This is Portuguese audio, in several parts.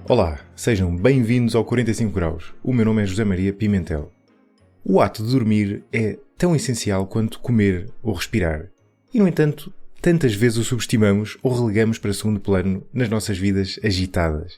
Olá, sejam bem-vindos ao 45 Graus. O meu nome é José Maria Pimentel. O ato de dormir é tão essencial quanto comer ou respirar. E, no entanto, tantas vezes o subestimamos ou relegamos para segundo plano nas nossas vidas agitadas.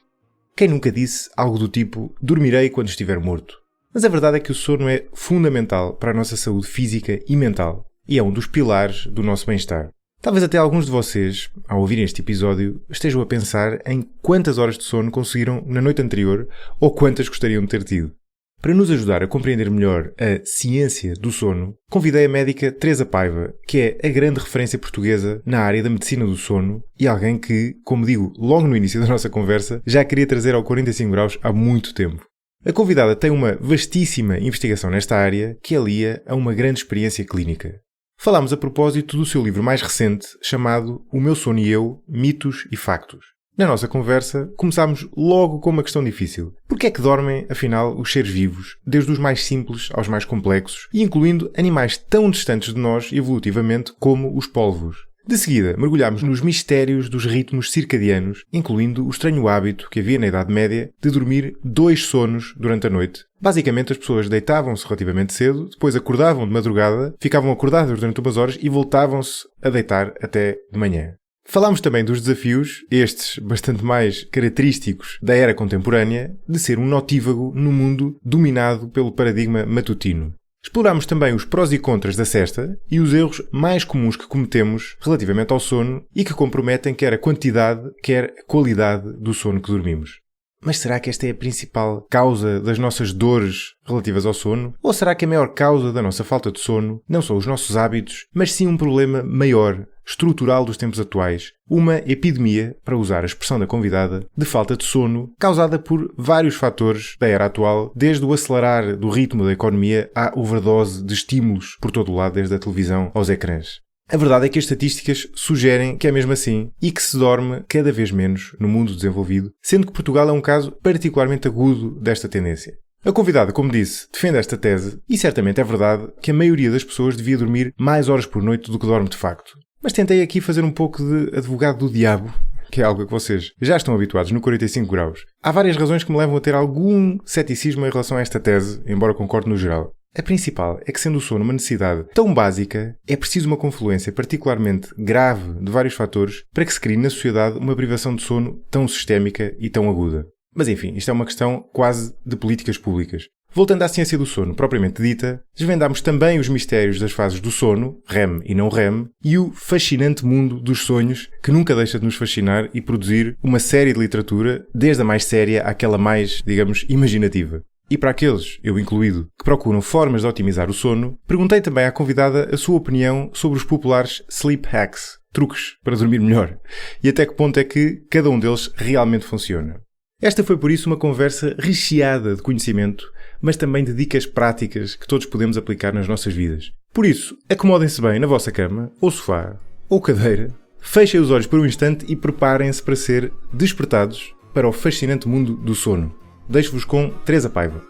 Quem nunca disse algo do tipo dormirei quando estiver morto? Mas a verdade é que o sono é fundamental para a nossa saúde física e mental e é um dos pilares do nosso bem-estar. Talvez até alguns de vocês, ao ouvirem este episódio, estejam a pensar em quantas horas de sono conseguiram na noite anterior ou quantas gostariam de ter tido. Para nos ajudar a compreender melhor a ciência do sono, convidei a médica Teresa Paiva, que é a grande referência portuguesa na área da medicina do sono e alguém que, como digo logo no início da nossa conversa, já queria trazer ao 45 Graus há muito tempo. A convidada tem uma vastíssima investigação nesta área que alia a uma grande experiência clínica. Falámos a propósito do seu livro mais recente, chamado O Meu Sono e Eu, Mitos e Factos. Na nossa conversa, começámos logo com uma questão difícil. Porquê é que dormem, afinal, os seres vivos, desde os mais simples aos mais complexos, e incluindo animais tão distantes de nós evolutivamente como os polvos? De seguida, mergulhámos nos mistérios dos ritmos circadianos, incluindo o estranho hábito que havia na Idade Média de dormir 2 sonos durante a noite. Basicamente, as pessoas deitavam-se relativamente cedo, depois acordavam de madrugada, ficavam acordadas durante umas horas e voltavam-se a deitar até de manhã. Falámos também dos desafios, estes bastante mais característicos da era contemporânea, de ser um notívago no mundo dominado pelo paradigma matutino. Explorámos também os prós e contras da sesta e os erros mais comuns que cometemos relativamente ao sono e que comprometem quer a quantidade, quer a qualidade do sono que dormimos. Mas será que esta é a principal causa das nossas dores relativas ao sono? Ou será que a maior causa da nossa falta de sono não são os nossos hábitos, mas sim um problema maior, estrutural dos tempos atuais, uma epidemia, para usar a expressão da convidada, de falta de sono, causada por vários fatores da era atual, desde o acelerar do ritmo da economia à overdose de estímulos por todo o lado, desde a televisão aos ecrãs. A verdade é que as estatísticas sugerem que é mesmo assim e que se dorme cada vez menos no mundo desenvolvido, sendo que Portugal é um caso particularmente agudo desta tendência. A convidada, como disse, defende esta tese e certamente é verdade que a maioria das pessoas devia dormir mais horas por noite do que dorme de facto. Mas tentei aqui fazer um pouco de advogado do diabo, que é algo a que vocês já estão habituados no 45 Graus. Há várias razões que me levam a ter algum ceticismo em relação a esta tese, embora concorde no geral. A principal é que, sendo o sono uma necessidade tão básica, é preciso uma confluência particularmente grave de vários fatores para que se crie na sociedade uma privação de sono tão sistémica e tão aguda. Mas enfim, isto é uma questão quase de políticas públicas. Voltando à ciência do sono propriamente dita, desvendámos também os mistérios das fases do sono, REM e não REM, e o fascinante mundo dos sonhos, que nunca deixa de nos fascinar e produzir uma série de literatura, desde a mais séria àquela mais, digamos, imaginativa. E para aqueles, eu incluído, que procuram formas de otimizar o sono, perguntei também à convidada a sua opinião sobre os populares sleep hacks, truques para dormir melhor, e até que ponto é que cada um deles realmente funciona. Esta foi por isso uma conversa recheada de conhecimento, mas também de dicas práticas que todos podemos aplicar nas nossas vidas. Por isso, acomodem-se bem na vossa cama, ou sofá, ou cadeira, fechem os olhos por um instante e preparem-se para ser despertados para o fascinante mundo do sono. Deixo-vos com Teresa Paiva.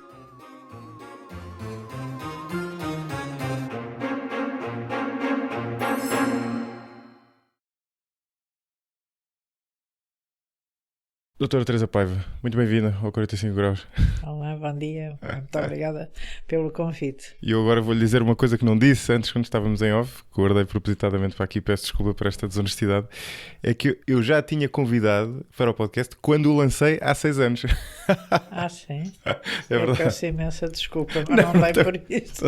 Doutora Teresa Paiva, muito bem-vinda ao 45 Graus. Olá, bom dia. Muito obrigada pelo convite. E eu agora vou-lhe dizer uma coisa que não disse antes, quando estávamos em off, que guardei propositadamente para aqui, peço desculpa por esta desonestidade, é que eu já tinha convidado para o podcast quando o lancei há 6 anos. Ah, sim? É verdade. Eu peço imensa desculpa, mas não vai por isso.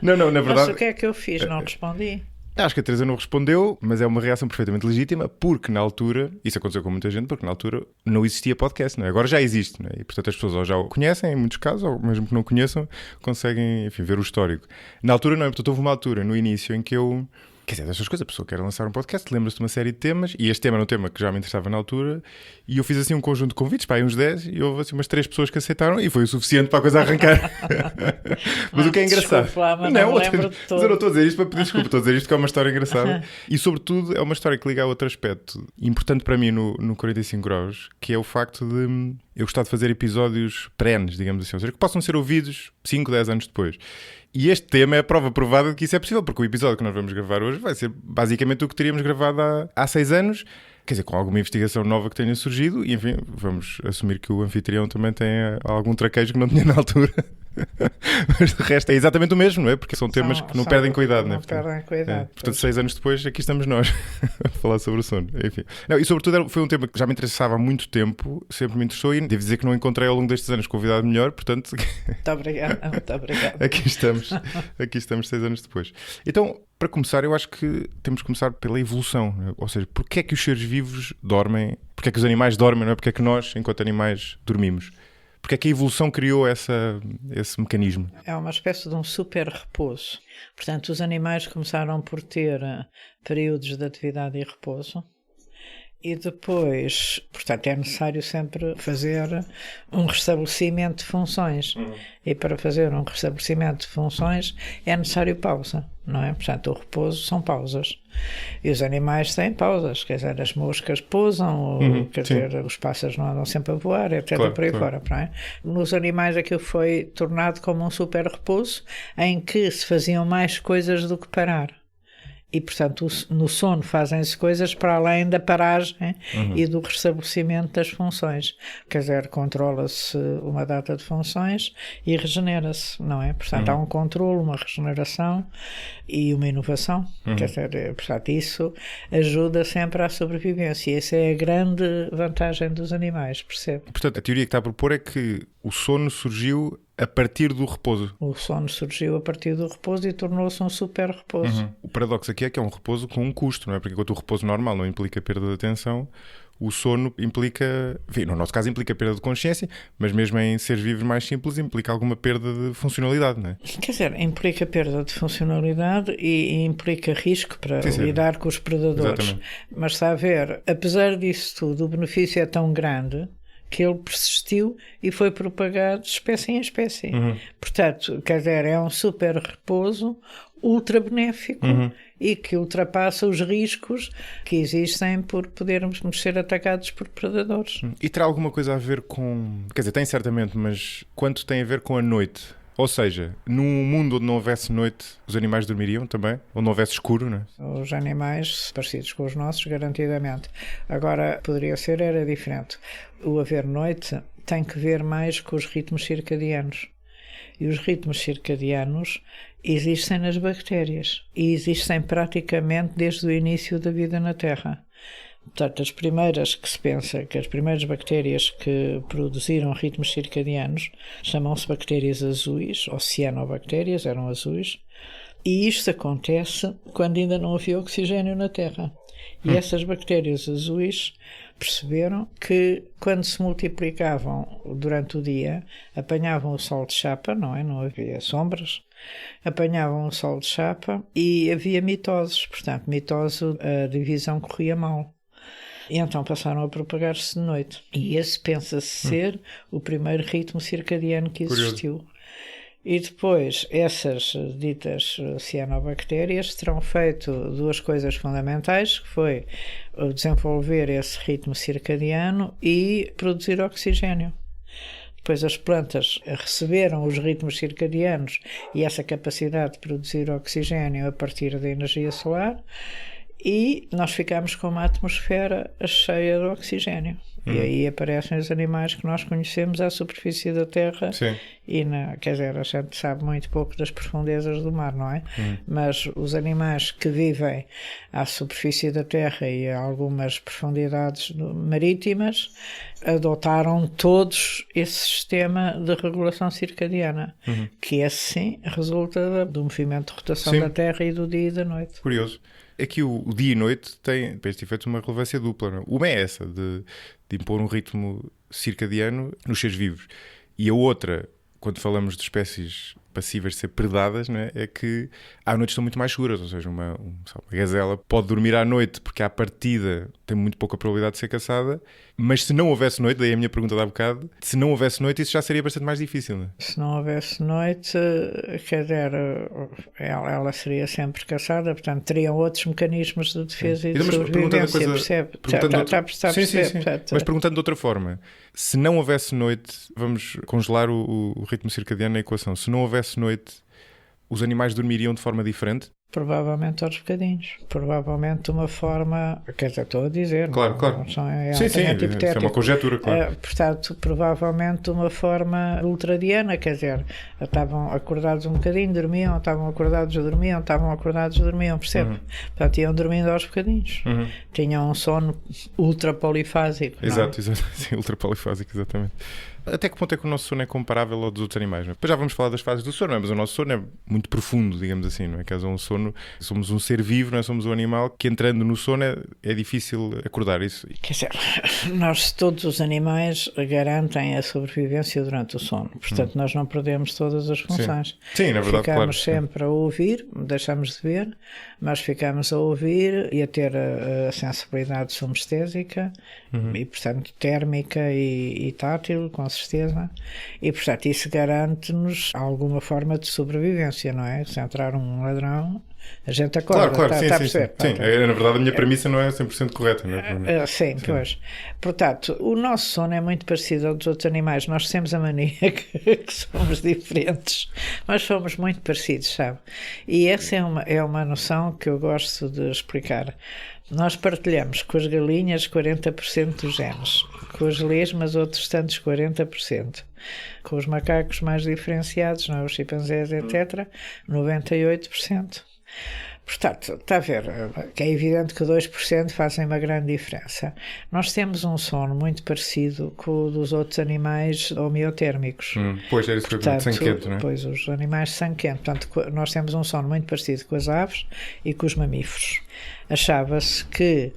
Não, na verdade... Mas o que é que eu fiz? Não respondi? Acho que a Teresa não respondeu, mas é uma reação perfeitamente legítima, porque na altura, isso aconteceu com muita gente, porque na altura não existia podcast, não é? Agora já existe, não é? E portanto as pessoas ou já o conhecem, em muitos casos, ou mesmo que não conheçam, conseguem, enfim, ver o histórico. Na altura não, portanto houve uma altura, no início, em que eu... Quer dizer, dessas coisas, a pessoa quer lançar um podcast, lembra-se de uma série de temas, e este tema era um tema que já me interessava na altura, e eu fiz assim um conjunto de convites, para aí uns 10, e houve assim umas 3 pessoas que aceitaram, e foi o suficiente para a coisa arrancar. Mas o que é engraçado... Lá, mas não me lembro de todo. Mas eu não estou a dizer isto para pedir desculpa, estou a dizer isto que é uma história engraçada, e sobretudo é uma história que liga a outro aspecto importante para mim no 45 Graus, que é o facto de eu gostar de fazer episódios perenes, digamos assim, ou seja, que possam ser ouvidos 5, 10 anos depois. E este tema é a prova provada de que isso é possível, porque o episódio que nós vamos gravar hoje vai ser basicamente o que teríamos gravado há 6 anos, Quer dizer, com alguma investigação nova que tenha surgido, e enfim, vamos assumir que o anfitrião também tem algum traquejo que não tinha na altura. Mas de resto é exatamente o mesmo, não é? Porque são temas que não perdem cuidado, não é? Perdem cuidado. Portanto, 6 anos depois, aqui estamos nós a falar sobre o sono. Enfim. Não, e sobretudo foi um tema que já me interessava há muito tempo, sempre me interessou, e devo dizer que não encontrei ao longo destes anos convidado melhor, portanto... Muito obrigada, muito obrigada. Aqui estamos 6 anos depois. Então, para começar, eu acho que temos que começar pela evolução, não é? Ou seja, porque é que os seres vivos dormem, porque é que os animais dormem, não é? Porque é que nós, enquanto animais, dormimos? Porque é que a evolução criou esse mecanismo? É uma espécie de um super repouso. Portanto, os animais começaram por ter períodos de atividade e repouso. E depois, portanto, é necessário sempre fazer um restabelecimento de funções. E para fazer um restabelecimento de funções é necessário pausa, não é? Portanto, o repouso são pausas. E os animais têm pausas, quer dizer, as moscas pousam, quer dizer, os pássaros não andam sempre a voar, etc. Claro, por aí claro. fora, não é? Nos animais aquilo foi tornado como um super repouso em que se faziam mais coisas do que parar. E, portanto, no sono fazem-se coisas para além da paragem e do restabelecimento das funções. Quer dizer, controla-se uma data de funções e regenera-se, não é? Portanto, há um controle, uma regeneração e uma inovação. Quer dizer, portanto, isso ajuda sempre à sobrevivência. Essa é a grande vantagem dos animais, percebe? Portanto, a teoria que está a propor é que o sono surgiu a partir do repouso. O sono surgiu a partir do repouso e tornou-se um super repouso. O paradoxo aqui é que é um repouso com um custo, não é? Porque enquanto o repouso normal não implica perda de atenção, o sono implica, enfim, no nosso caso implica perda de consciência, mas mesmo em seres vivos mais simples implica alguma perda de funcionalidade, não é? Quer dizer, implica perda de funcionalidade e implica risco para lidar com os predadores. Exatamente. Mas está a ver, apesar disso tudo, o benefício é tão grande que ele persistiu e foi propagado de espécie em espécie. Portanto, quer dizer, é um super repouso ultra benéfico e que ultrapassa os riscos que existem por podermos ser atacados por predadores. E terá alguma coisa a ver com... Quer dizer, tem certamente, mas quanto tem a ver com a noite? Ou seja, num mundo onde não houvesse noite, os animais dormiriam também? Onde não houvesse escuro, não é? Os animais parecidos com os nossos, garantidamente. Agora, poderia ser, era diferente. O haver noite tem que ver mais com os ritmos circadianos. E os ritmos circadianos existem nas bactérias. E existem praticamente desde o início da vida na Terra. Portanto, as primeiras que se pensa que as primeiras bactérias que produziram ritmos circadianos chamam-se bactérias azuis, ou cianobactérias, eram azuis, e isto acontece quando ainda não havia oxigênio na Terra. E essas bactérias azuis perceberam que quando se multiplicavam durante o dia, apanhavam o sol de chapa, não é? Não havia sombras, apanhavam o sol de chapa e havia mitoses, portanto, mitose, a divisão corria mal. E então passaram a propagar-se de noite. E esse pensa-se ser o primeiro ritmo circadiano que existiu. Curioso. E depois, essas ditas cianobactérias terão feito duas coisas fundamentais, que foi desenvolver esse ritmo circadiano e produzir oxigênio. Depois as plantas receberam os ritmos circadianos e essa capacidade de produzir oxigênio a partir da energia solar, e nós ficamos com uma atmosfera cheia de oxigênio. E aí aparecem os animais que nós conhecemos à superfície da Terra. Sim. E quer dizer, a gente sabe muito pouco das profundezas do mar, não é? Mas os animais que vivem à superfície da Terra e a algumas profundidades marítimas adotaram todos esse sistema de regulação circadiana, que assim resulta do movimento de rotação da Terra e do dia e da noite. Curioso. Aqui o dia e noite tem, para este efeito, uma relevância dupla. Não? Uma é essa, de impor um ritmo circadiano nos seres vivos. E a outra, quando falamos de espécies passíveis de ser predadas, não é? É que à noite estão muito mais seguras. Ou seja, uma gazela pode dormir à noite porque à partida tem muito pouca probabilidade de ser caçada, mas se não houvesse noite, daí a minha pergunta de há bocado, se não houvesse noite isso já seria bastante mais difícil, não é? Se não houvesse noite, quer dizer, ela seria sempre caçada, portanto teriam outros mecanismos de defesa e de sobrevivência, percebe? Sim. Mas perguntando de outra forma, se não houvesse noite, vamos congelar o ritmo circadiano na equação, se não houvesse noite, os animais dormiriam de forma diferente? Provavelmente aos bocadinhos. Provavelmente de uma forma... Quer dizer, estou a dizer. Claro. Sim, isso é uma conjetura, claro. Portanto, provavelmente de uma forma ultradiana, quer dizer, estavam acordados um bocadinho, dormiam, estavam acordados, dormiam, percebe? Portanto, iam dormindo aos bocadinhos. Tinham um sono ultra polifásico. Exato. Sim, ultra polifásico, exatamente. Até que ponto é que o nosso sono é comparável ao dos outros animais? Não é? Depois já vamos falar das fases do sono, não é? Mas o nosso sono é muito profundo, digamos assim, não é? Caso um sono, somos um ser vivo, não é? Somos um animal que entrando no sono é difícil acordar isso. Quer dizer, todos os animais garantem a sobrevivência durante o sono, portanto nós não perdemos todas as funções. Sim, na verdade, ficamos sempre a ouvir, deixamos de ver, mas ficamos a ouvir e a ter a sensibilidade somestésica e, portanto, térmica e tátil, com certeza, e portanto isso garante-nos alguma forma de sobrevivência, não é? Se entrar um ladrão, a gente acorda. Claro, sim. Na verdade a minha premissa não é 100% correta, não é? Sim, pois. Portanto, o nosso sono é muito parecido ao dos outros animais. Nós temos a mania que somos diferentes, mas somos muito parecidos, sabe? E essa é uma noção que eu gosto de explicar. Nós partilhamos com as galinhas 40% dos genes, com as lesmas outros tantos 40%, com os macacos mais diferenciados, não é? Os chimpanzés, etc., 98%. Portanto, está a ver, que é evidente que 2% fazem uma grande diferença. Nós temos um sono muito parecido com o dos outros animais homeotérmicos. Pois, é isso que eu digo, sanguento, não é? Pois, os animais sanguentos. Portanto, nós temos um sono muito parecido com as aves e com os mamíferos. Achava-se que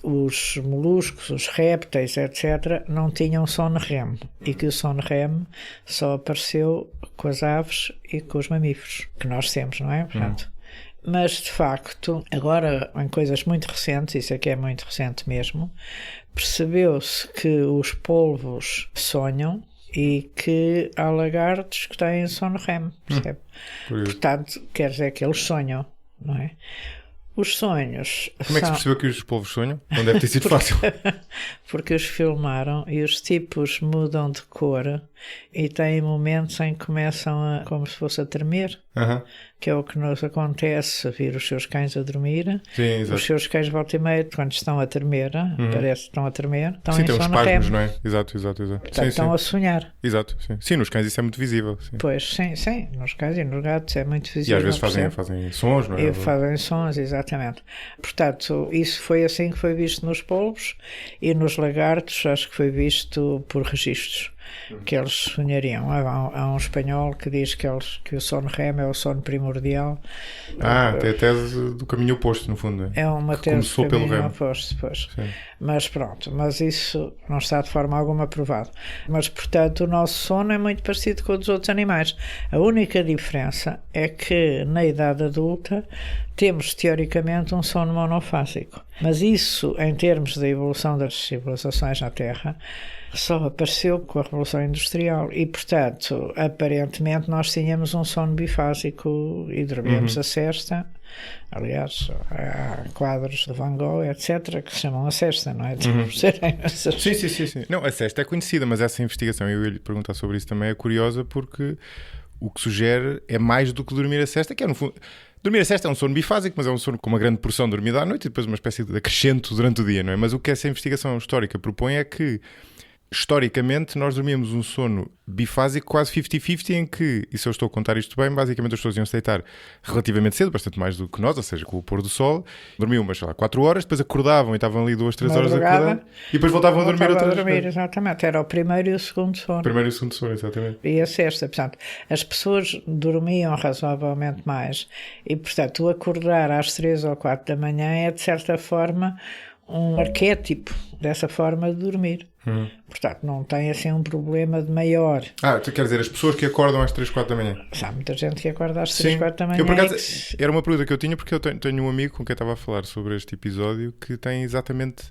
os moluscos, os répteis, etc., não tinham sono REM e que o sono REM só apareceu com as aves e com os mamíferos, que nós temos, não é? Portanto, mas, de facto, agora, em coisas muito recentes, isso aqui é muito recente mesmo, percebeu-se que os polvos sonham e que há lagartos que têm sono REM, percebe? Portanto, quer dizer que eles sonham, não é? Os sonhos... Como é que se percebeu que os polvos sonham? Não deve ter sido fácil. Porque os filmaram e os tipos mudam de cor e têm momentos em que começam como se fosse a tremer, que é o que nos acontece a vir os seus cães a dormir. Sim, exato. Os seus cães volta e meia, quando estão a tremer, parece que estão a tremer, estão sim, em tem uns sono espasmos, REM. não é? Exato. Portanto, estão a sonhar. Exato, sim. Sim, nos cães isso é muito visível. Sim. Pois, sim, nos cães e nos gatos é muito visível. E às vezes fazem sons, não é? E fazem sons, exatamente. Portanto, isso foi assim que foi visto nos polvos e nos lagartos, acho que foi visto por registros que eles sonhariam. Há um espanhol que diz que o sono REM é o sono primordial. Tem a tese do caminho oposto, no fundo. É uma que tese começou do pelo caminho REM. oposto, pois. Mas pronto, mas isso não está de forma alguma provado. Mas, portanto, o nosso sono é muito parecido com o dos outros animais. A única diferença é que, na idade adulta, temos, teoricamente, um sono monofásico. Mas isso, em termos da evolução das civilizações na Terra, só apareceu com a Revolução Industrial e, portanto, aparentemente nós tínhamos um sono bifásico e dormíamos a sesta. Aliás, há quadros de Van Gogh, etc., que se chamam a sesta, não é? Sim. Não, a sesta é conhecida, mas essa investigação, eu ia lhe perguntar sobre isso também, é curiosa porque o que sugere é mais do que dormir a sesta, que é no fundo... Dormir a sesta é um sono bifásico, mas é um sono com uma grande porção dormida à noite e depois uma espécie de acrescento durante o dia, não é? Mas o que essa investigação histórica propõe é que, historicamente, nós dormíamos um sono bifásico quase 50-50, em que, e se eu estou a contar isto bem, basicamente as pessoas iam se deitar relativamente cedo, bastante mais do que nós, ou seja, com o pôr do sol, dormiam umas, 4 horas, depois acordavam e estavam ali 2-3 horas acordando, e depois voltavam a dormir outra vez. Exatamente, era o primeiro e o segundo sono. Primeiro e o segundo sono, exatamente. E a sexta, portanto, as pessoas dormiam razoavelmente mais, e portanto, o acordar às 3 ou 4 da manhã é, de certa forma, um arquétipo dessa forma de dormir. Portanto, não tem assim um problema de maior. Tu quer dizer, as pessoas que acordam às 3, 4 da manhã? Há muita gente que acorda às 3, 4 da manhã. Eu, por acaso, era uma pergunta que eu tinha, porque eu tenho um amigo com quem estava a falar sobre este episódio que tem exatamente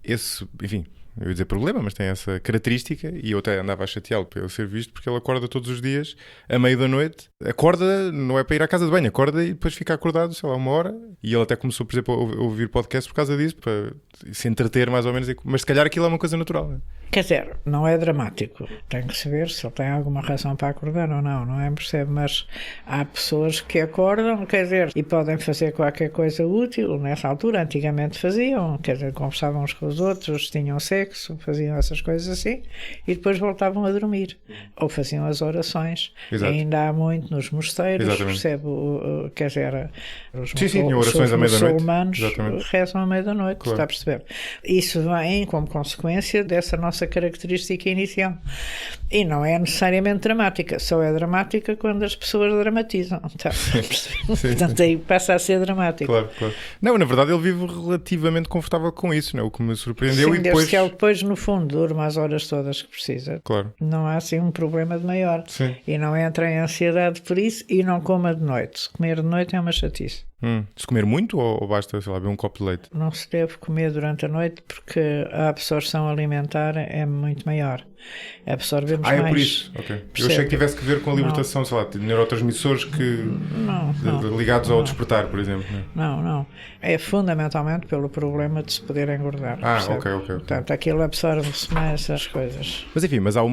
esse, enfim, eu ia dizer problema, mas tem essa característica, e eu até andava a chateá-lo para ele ser visto, porque ele acorda todos os dias, a meio da noite, acorda, não é para ir à casa de banho, acorda e depois fica acordado, sei lá, 1 hora, e ele até começou, por exemplo, a ouvir podcast por causa disso, para se entreter mais ou menos, mas se calhar aquilo é uma coisa natural, não é? Quer dizer, não é dramático. Tem que se ver se ele tem alguma razão para acordar ou não, não é? Percebe? Mas há pessoas que acordam, quer dizer, e podem fazer qualquer coisa útil. Nessa altura, antigamente faziam, quer dizer, conversavam uns com os outros, tinham sexo, faziam essas coisas assim, e depois voltavam a dormir. Ou faziam as orações. Exato. Ainda há muito nos mosteiros, Exatamente. Percebe? Quer dizer, os tinham orações à meia-da-noite. muçulmanos Exatamente. rezam à meia-da-noite, Claro. está a perceber? Isso vem como consequência dessa nossa característica inicial. E não é necessariamente dramática, só é dramática quando as pessoas dramatizam. Tá? Portanto, aí passa a ser dramático. Claro. Não, na verdade ele vive relativamente confortável com isso, não é? O que me surpreendeu. Sim, e desde depois... que ele depois, no fundo, durma as horas todas que precisa. Claro. Não há assim um problema de maior. Sim. E não entra em ansiedade por isso e não coma de noite. Comer de noite é uma chatice. Se comer muito ou basta, sei lá, beber um copo de leite? Não se deve comer durante a noite porque a absorção alimentar é muito maior. Absorvemos mais. É por isso. Ok. Eu Percebe? achei que tivesse que ver com a libertação, sei lá, de neurotransmissores ligados ao despertar, por exemplo. Não. É fundamentalmente pelo problema de se poder engordar. Percebe? Ok. Portanto, aquilo absorve-se mais as coisas. Mas enfim, há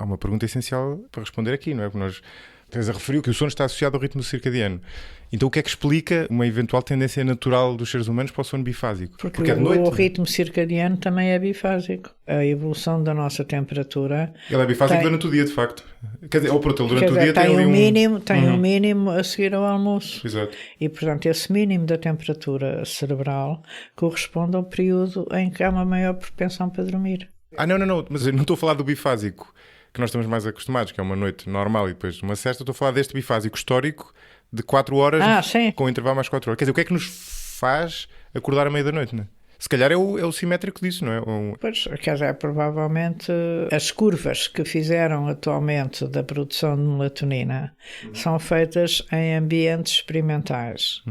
uma pergunta essencial para responder aqui, não é? Porque nós tens a referir que o sono está associado ao ritmo circadiano. Então o que é que explica uma eventual tendência natural dos seres humanos para o sono bifásico? Porque é de noite. o ritmo circadiano também é bifásico. A evolução da nossa temperatura... Ele é bifásico durante o dia, de facto. Quer dizer, ele durante o dia tem ali um mínimo a seguir ao almoço. Exato. E, portanto, esse mínimo da temperatura cerebral corresponde ao período em que há uma maior propensão para dormir. Não, mas eu não estou a falar do bifásico, que nós estamos mais acostumados, que é uma noite normal e depois uma sesta. Estou a falar deste bifásico histórico de 4 horas, sim. com intervalo mais 4 horas. Quer dizer, o que é que nos faz acordar à meia da noite, não é? Se calhar é o simétrico disso, não é? Pois, quer dizer, provavelmente as curvas que fizeram atualmente da produção de melatonina são feitas em ambientes experimentais.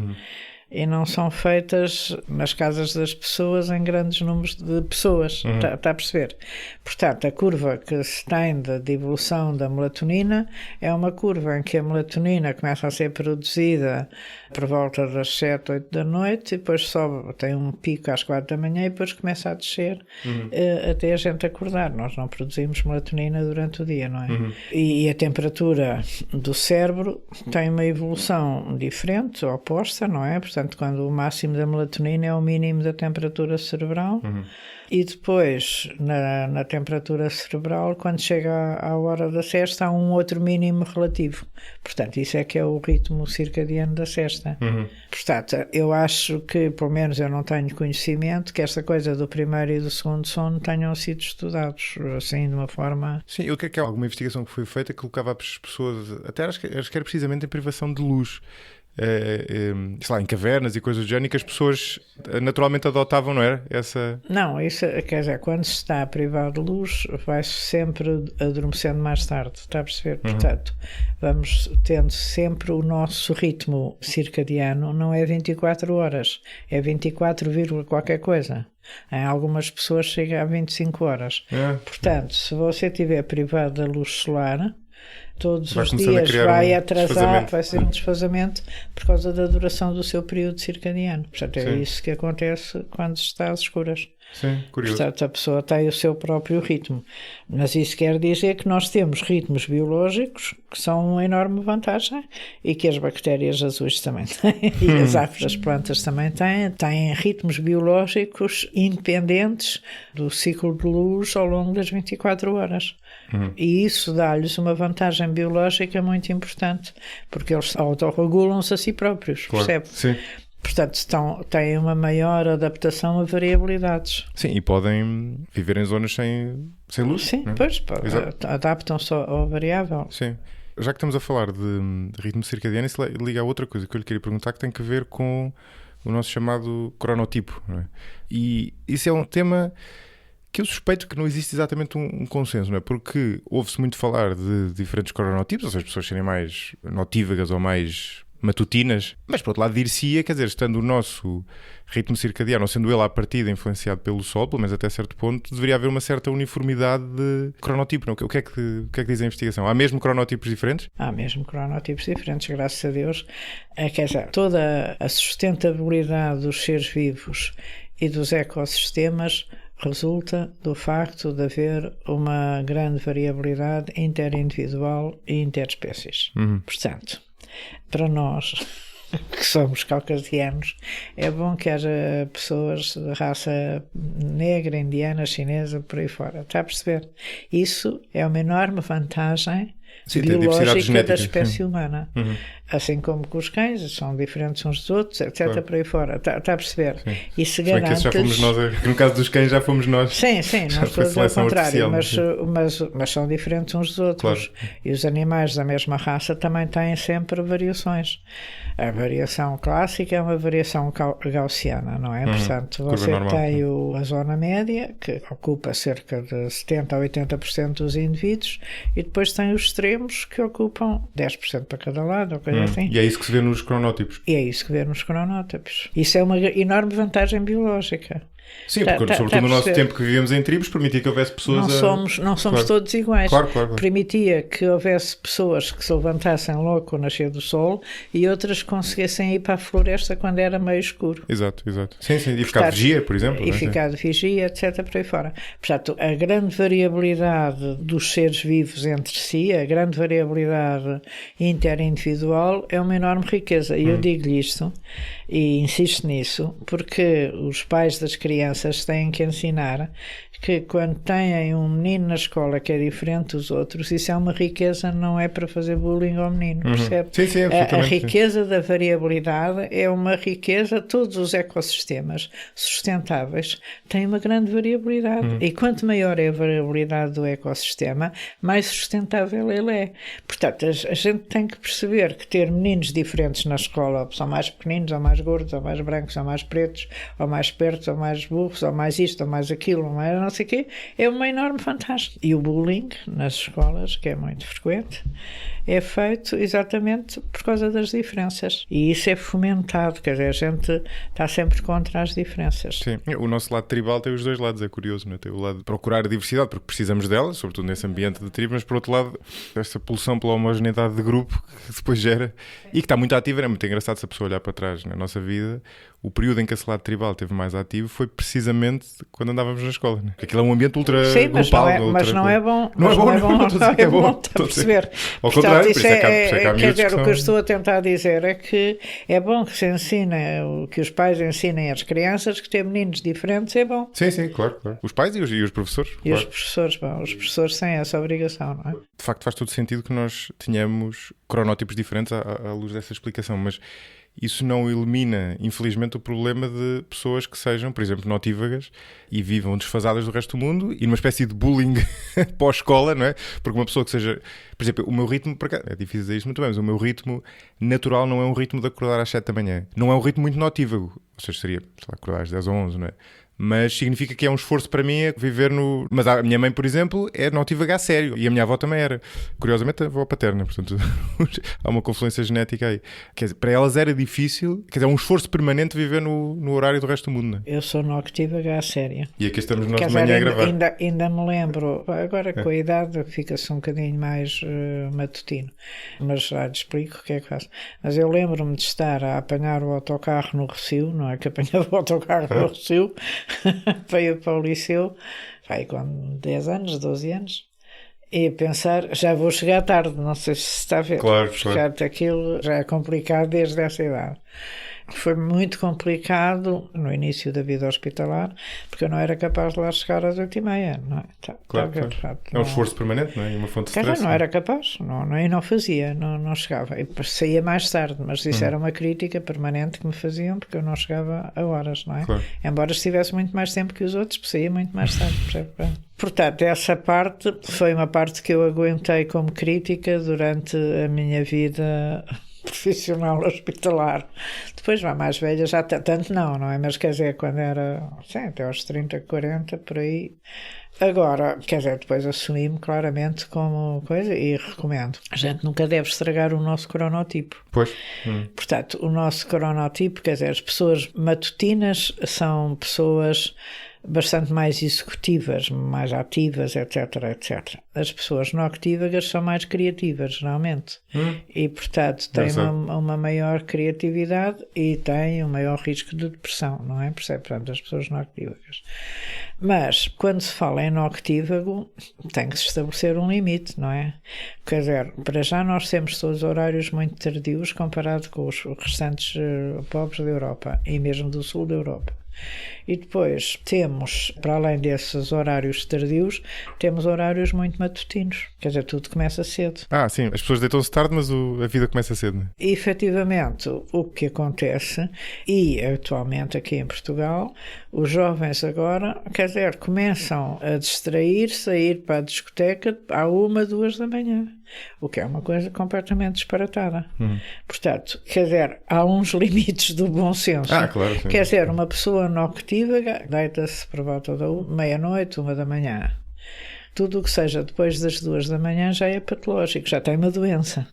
E não são feitas nas casas das pessoas em grandes números de pessoas. Está a perceber? Portanto, a curva que se tem de evolução da melatonina é uma curva em que a melatonina começa a ser produzida por volta das 7, 8 da noite e depois sobe, tem um pico às 4 da manhã e depois começa a descer até a gente acordar. Nós não produzimos melatonina durante o dia, não é? E a temperatura do cérebro tem uma evolução diferente, oposta, não é? Portanto, quando o máximo da melatonina é o mínimo da temperatura cerebral e depois na temperatura cerebral, quando chega à hora da sesta, há um outro mínimo relativo. Portanto, isso é que é o ritmo circadiano da sesta. Portanto, eu acho que, pelo menos eu não tenho conhecimento, que esta coisa do primeiro e do segundo sono tenham sido estudados assim de uma forma... Sim, eu creio que há alguma investigação que foi feita que colocava as pessoas, até acho que era precisamente em privação de luz. Sei lá, em cavernas e coisas do género, que as pessoas naturalmente adotavam, não era? Não, isso quer dizer, quando se está a privar de luz, vai-se sempre adormecendo mais tarde, está a perceber? Portanto, vamos tendo sempre o nosso ritmo circadiano, não é 24 horas, é 24, qualquer coisa. Em algumas pessoas chega a 25 horas. Portanto, se você estiver privado da luz solar, todos os dias vai atrasar, vai ser um desfazamento por causa da duração do seu período circadiano. Portanto, é isso que acontece quando se está às escuras. Sim, curioso. Portanto, a pessoa tem o seu próprio ritmo. Mas isso quer dizer que nós temos ritmos biológicos que são uma enorme vantagem e que as bactérias azuis também têm e as árvores, as plantas também têm ritmos biológicos independentes do ciclo de luz ao longo das 24 horas. E isso dá-lhes uma vantagem biológica muito importante, porque eles autorregulam-se a si próprios, percebe? Sim. Portanto, têm uma maior adaptação a variabilidades. Sim, e podem viver em zonas sem luz. Sim, pois, adaptam-se ao variável. Sim. Já que estamos a falar de ritmo circadiano, isso liga a outra coisa que eu lhe queria perguntar, que tem a ver com o nosso chamado cronotipo, não é? E isso é um tema que eu suspeito que não existe exatamente um consenso, não é? Porque ouve-se muito falar de diferentes cronotipos, ou seja, as pessoas serem mais notívagas ou mais matutinas, mas por outro lado dir-se-ia, quer dizer, estando o nosso ritmo circadiano, ou sendo ele à partida influenciado pelo Sol, pelo menos até certo ponto, deveria haver uma certa uniformidade de cronotipo, não? O que é que diz a investigação? Há mesmo cronotipos diferentes? Há mesmo cronotipos diferentes, graças a Deus. Quer dizer, toda a sustentabilidade dos seres vivos e dos ecossistemas resulta do facto de haver uma grande variabilidade interindividual e interespécies. Portanto, para nós que somos caucasianos, é bom que haja pessoas de raça negra, indiana, chinesa, por aí fora. Está a perceber? Isso é uma enorme vantagem biológica da espécie humana. Assim como com os cães, são diferentes uns dos outros, etc. Claro. Por aí fora. Está a perceber? Sim. E se garante... já fomos nós, no caso dos cães já fomos nós. Sim, nós todos ao contrário, mas são diferentes uns dos outros. Claro. E os animais da mesma raça também têm sempre variações. A variação clássica é uma variação gaussiana, não é? Portanto, você tem a zona média, que ocupa cerca de 70% a 80% dos indivíduos, e depois tem os extremos, que ocupam 10% para cada lado, ou coisa assim. E é isso que se vê nos cronótipos. Isso é uma enorme vantagem biológica. Sim, porque sobretudo no nosso tempo que vivíamos em tribos, permitia que houvesse pessoas Não somos todos iguais. Claro. Permitia que houvesse pessoas que se levantassem logo com o nascer do sol e outras que conseguissem ir para a floresta quando era meio escuro. Exato. Sim, e ficar de vigia, por exemplo. E ficar de vigia, etc. por aí fora. Portanto, a grande variabilidade dos seres vivos entre si, a grande variabilidade interindividual é uma enorme riqueza. E eu digo-lhe isto e insisto nisso, porque os pais das crianças têm que ensinar que quando têm um menino na escola que é diferente dos outros, isso é uma riqueza, não é para fazer bullying ao menino, percebe? Sim, a riqueza da variabilidade é uma riqueza, todos os ecossistemas sustentáveis têm uma grande variabilidade e quanto maior é a variabilidade do ecossistema, mais sustentável ele é. Portanto, a gente tem que perceber que ter meninos diferentes na escola, são mais pequeninos, ou mais gordos, ou mais brancos, ou mais pretos, ou mais espertos, ou mais burros, ou mais isto, ou mais aquilo, ou mais não sei o quê, é uma enorme vantagem. E o bullying nas escolas, que é muito frequente, é feito exatamente por causa das diferenças. E isso é fomentado, quer dizer, a gente está sempre contra as diferenças. Sim, o nosso lado tribal tem os dois lados, é curioso, não é? Tem o lado de procurar a diversidade, porque precisamos dela, sobretudo nesse ambiente de tribo, mas por outro lado, essa pulsão pela homogeneidade de grupo que depois gera, e que está muito ativa, é muito engraçado se a pessoa olhar para trás na nossa vida. O período em que esse lado tribal esteve mais ativo foi precisamente quando andávamos na escola, né? Porque aquilo é um ambiente ultra global. Mas não é bom. Não é bom, é bom, está a perceber. Ao contrário, isso quer dizer, o que eu estou a tentar dizer é que é bom que se ensine, que os pais ensinem às crianças que ter meninos diferentes é bom. Sim, claro. Os pais e os professores. E os professores têm essa obrigação, não é? De facto faz todo sentido que nós tenhamos cronótipos diferentes à luz dessa explicação, mas isso não elimina, infelizmente, o problema de pessoas que sejam, por exemplo, notívagas e vivam desfasadas do resto do mundo e numa espécie de bullying pós-escola, não é? Porque uma pessoa que seja... Por exemplo, o meu ritmo, é difícil dizer isto muito bem, mas o meu ritmo natural não é um ritmo de acordar às 7 da manhã. Não é um ritmo muito notívago. Ou seja, seria, sei lá, acordar às 10 ou 11, não é? Mas significa que é um esforço para mim viver no... Mas a minha mãe, por exemplo, é notívaga a sério. E a minha avó também era. Curiosamente, a avó paterna. Portanto, há uma confluência genética aí. Quer dizer, para elas era difícil. Quer dizer, é um esforço permanente viver no horário do resto do mundo, não é? Eu sou notívaga a sério. E aqui estamos nós de manhã a gravar. Ainda me lembro. Agora, com a idade, fica-se um bocadinho mais matutino. Mas já lhe explico o que é que faço. Mas eu lembro-me de estar a apanhar o autocarro no Rossio, não é? Que apanhava o autocarro no Rossio para ir para o liceu, vai com 10 anos, 12 anos, e pensar, já vou chegar tarde, não sei se está a ver. Claro. Aquilo já é complicado desde essa idade. Foi muito complicado no início da vida hospitalar, porque eu não era capaz de lá chegar às 8h30, não é? Claro. É um esforço permanente, não é? E uma fonte de stress. Não era capaz, não fazia, não chegava. E saía mais tarde, mas isso era uma crítica permanente que me faziam, porque eu não chegava a horas, não é? Claro. Embora estivesse muito mais tempo que os outros, saía muito mais tarde, percebe? Portanto, essa parte foi uma parte que eu aguentei como crítica durante a minha vida profissional hospitalar. Depois, mais velha, já tanto não é? Mas quer dizer, quando era, até aos 30, 40, por aí. Agora, quer dizer, depois assumi-me claramente como coisa e recomendo. A gente nunca deve estragar o nosso cronotipo. Pois. Portanto, o nosso cronotipo, quer dizer, as pessoas matutinas são pessoas bastante mais executivas, mais ativas, etc, etc. As pessoas noctívagas são mais criativas, geralmente. E, portanto, têm uma maior criatividade e têm um maior risco de depressão, não é? Portanto, as pessoas noctívagas. Mas, quando se fala em noctívago, tem que se estabelecer um limite, não é? Quer dizer, para já nós temos todos horários muito tardios comparado com os restantes povos da Europa e mesmo do sul da Europa. E depois temos, para além desses horários tardios, temos horários muito matutinos. Quer dizer, tudo começa cedo. Sim, as pessoas deitam-se tarde, mas a vida começa cedo, não é? E, efetivamente, o que acontece, e atualmente aqui em Portugal, os jovens agora, quer dizer, começam a distrair-se, a ir para a discoteca à 1, 2 da manhã. O que é uma coisa completamente disparatada. Portanto, quer dizer, há uns limites do bom senso. Claro, sim. Quer dizer, uma pessoa noctívaga deita-se por volta da meia-noite, 1 da manhã. Tudo o que seja depois das 2 da manhã já é patológico, já tem uma doença.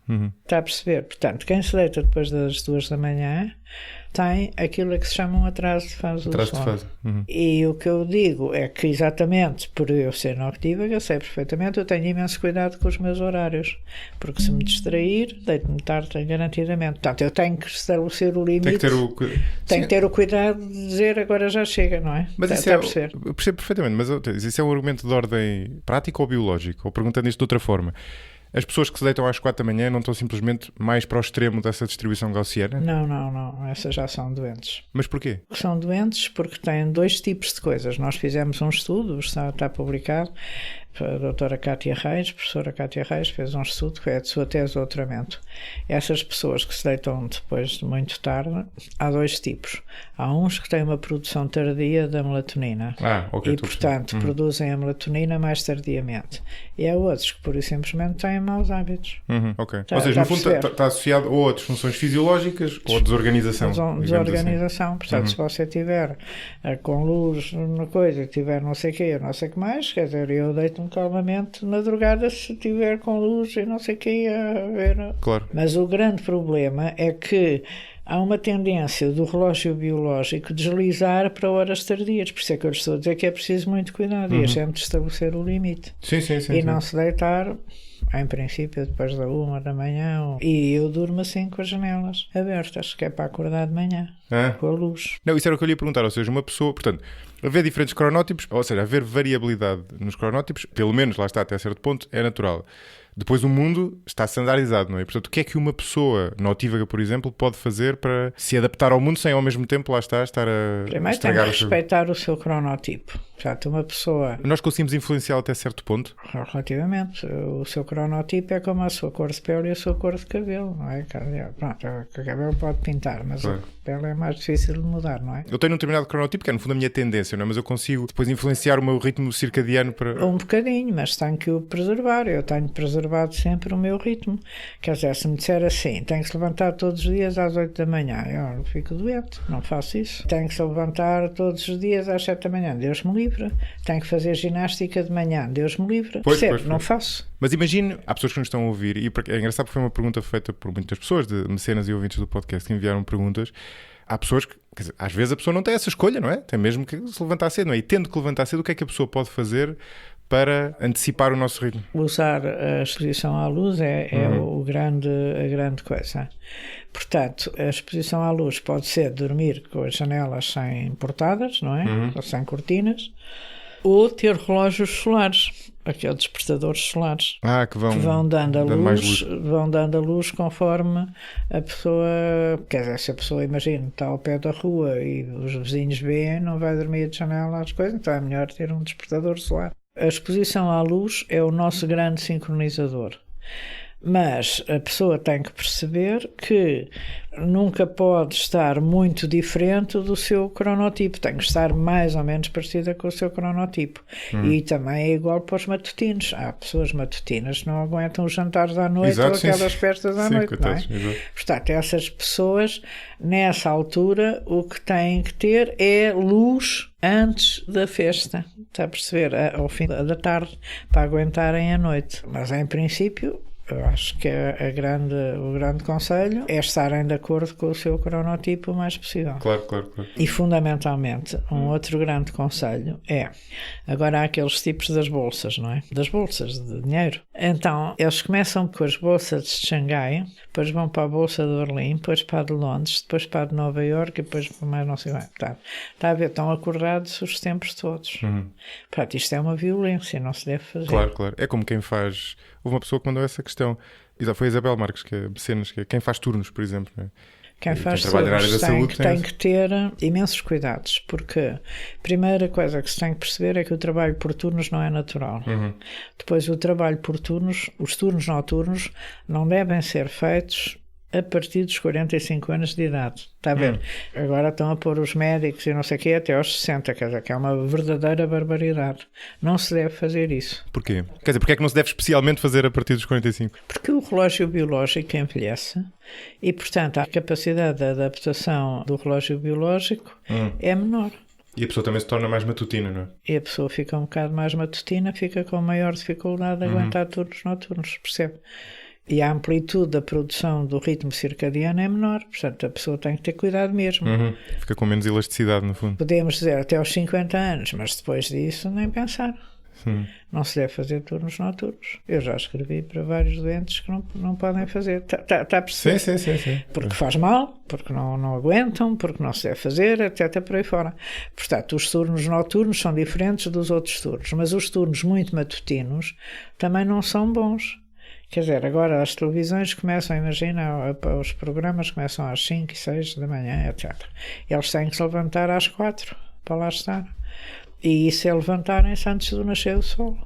Está a perceber? Portanto, quem se deita depois das 2 da manhã tem aquilo que se chama um atraso de fase do sono. E o que eu digo é que, exatamente por eu ser noctívaga, sei perfeitamente, eu tenho imenso cuidado com os meus horários, porque se me distrair, deito-me tarde garantidamente. Portanto, eu tenho que estabelecer o limite, tenho que ter o cuidado de dizer agora já chega, não é? Mas isso eu percebo perfeitamente, mas isso é um argumento de ordem prática ou biológico? Ou perguntando isto de outra forma, as pessoas que se deitam às 4 da manhã não estão simplesmente mais para o extremo dessa distribuição gaussiana? Não. Essas já são doentes. Mas porquê? São doentes porque têm 2 tipos de coisas. Nós fizemos um estudo, está publicado, a doutora Cátia Reis, professora Cátia Reis, fez um estudo que é a sua tese de doutoramento. Essas pessoas que se deitam depois de muito tarde, há 2 tipos. Há uns que têm uma produção tardia da melatonina ok, e, portanto, produzem a melatonina mais tardiamente. E há outros que, pura e simplesmente, têm maus hábitos. Ok. Ou seja, no fundo está associado a outras funções fisiológicas ou a desorganização. Desorganização. Assim. Portanto, se você tiver com luz na coisa, tiver não sei o quê, não sei o que mais, quer dizer, eu deito-me calmamente de madrugada se tiver com luz e não sei o que a ver. Claro. Mas o grande problema é que há uma tendência do relógio biológico deslizar para horas tardias. Por isso é que eu estou a dizer que é preciso muito cuidado e a gente estabelecer o limite. Sim. E não se deitar, em princípio, depois da 1 da manhã. E eu durmo assim com as janelas abertas, que é para acordar de manhã, com a luz. Não, isso era o que eu lhe ia perguntar. Ou seja, uma pessoa, portanto, haver diferentes cronótipos, ou seja, haver variabilidade nos cronótipos, pelo menos lá está até certo ponto, é natural. Depois o mundo está standardizado, não é? Portanto, o que é que uma pessoa notívaga, por exemplo, pode fazer para se adaptar ao mundo sem ao mesmo tempo, lá está, estar a primeiro estragar tem que respeitar o seu cronotipo. Portanto, uma pessoa... Nós conseguimos influenciá-lo até certo ponto? Relativamente. O seu cronotipo é como a sua cor de pele e a sua cor de cabelo, não é? Pronto, o cabelo pode pintar, mas a pele é mais difícil de mudar, não é? Eu tenho um determinado cronotipo, que é no fundo a minha tendência, não é? Mas eu consigo depois influenciar o meu ritmo circadiano para... Um bocadinho, mas tenho que o preservar. Eu tenho preservado sempre o meu ritmo. Quer dizer, se me disser assim, tenho que se levantar todos os dias às 8 da manhã, eu fico doente, não faço isso. Tenho que se levantar todos os dias às 7 da manhã, Deus me livre. Tenho que fazer ginástica de manhã, Deus me livre. Pois. Não faço. Mas imagine, há pessoas que nos estão a ouvir, e é engraçado porque foi uma pergunta feita por muitas pessoas, de mecenas e ouvintes do podcast que enviaram perguntas. Há pessoas que, quer dizer, às vezes a pessoa não tem essa escolha, não é? Tem mesmo que se levantar cedo, não é? E tendo que levantar cedo, o que é que a pessoa pode fazer para antecipar o nosso ritmo? Usar a exposição à luz é a grande coisa. Portanto, a exposição à luz pode ser dormir com as janelas sem portadas, não é? Ou sem cortinas, ou ter relógios solares, aqueles despertadores solares que vão dando a luz conforme a pessoa, quer dizer, se a pessoa, imagina, está ao pé da rua e os vizinhos veem, não vai dormir de janela às coisas, então é melhor ter um despertador solar. A exposição à luz é o nosso grande sincronizador. Mas a pessoa tem que perceber que nunca pode estar muito diferente do seu cronotipo, tem que estar mais ou menos parecida com o seu cronotipo. E também é igual para os matutinos. Há pessoas matutinas que não aguentam os jantares à noite, ou aquelas festas à noite, coitados, não é? Portanto, essas pessoas, nessa altura, o que têm que ter é luz antes da festa, está a perceber? Ao fim da tarde, para aguentarem a noite. Mas, em princípio, Eu acho que o grande conselho é estarem de acordo com o seu cronotipo o mais possível. Claro. E, fundamentalmente, um outro grande conselho é... Agora há aqueles tipos das bolsas, não é? Das bolsas de dinheiro. Então, eles começam com as bolsas de Xangai, depois vão para a bolsa de Berlim, depois para a de Londres, depois para a de Nova Iorque e depois para mais não sei o que. Está a ver? Estão acordados os tempos todos. Portanto, isto é uma violência, não se deve fazer. Claro. É como quem faz... Houve uma pessoa que mandou essa questão. Foi a Isabel Marques, que é mecenas, que é quem faz turnos, por exemplo. Não é? Quem faz trabalha na área da saúde tem que ter imensos cuidados, porque a primeira coisa que se tem que perceber é que o trabalho por turnos não é natural. Depois, o trabalho por turnos, os turnos noturnos, não devem ser feitos a partir dos 45 anos de idade. Está a ver? Agora estão a pôr os médicos e não sei o quê até aos 60, quer dizer, que é uma verdadeira barbaridade. Não se deve fazer isso. Porquê? Quer dizer, porque é que não se deve especialmente fazer a partir dos 45? Porque o relógio biológico envelhece e, portanto, a capacidade de adaptação do relógio biológico é menor. E a pessoa também se torna mais matutina, não é? E a pessoa fica um bocado mais matutina, fica com maior dificuldade de aguentar turnos noturnos, percebe? E a amplitude da produção do ritmo circadiano é menor, portanto a pessoa tem que ter cuidado mesmo. Fica com menos elasticidade, no fundo. Podemos dizer até aos 50 anos, mas depois disso nem pensar. Não se deve fazer turnos noturnos. Eu já escrevi para vários doentes que não podem fazer. Está a perceber? Sim. Porque faz mal, porque não aguentam, porque não se deve fazer, etc. por aí fora. Portanto, os turnos noturnos são diferentes dos outros turnos, mas os turnos muito matutinos também não são bons. Quer dizer, agora as televisões começam, imagina, os programas começam às 5 e 6 da manhã, etc. Eles têm que se levantar às 4 para lá estar. E isso é levantarem-se antes do nascer do sol.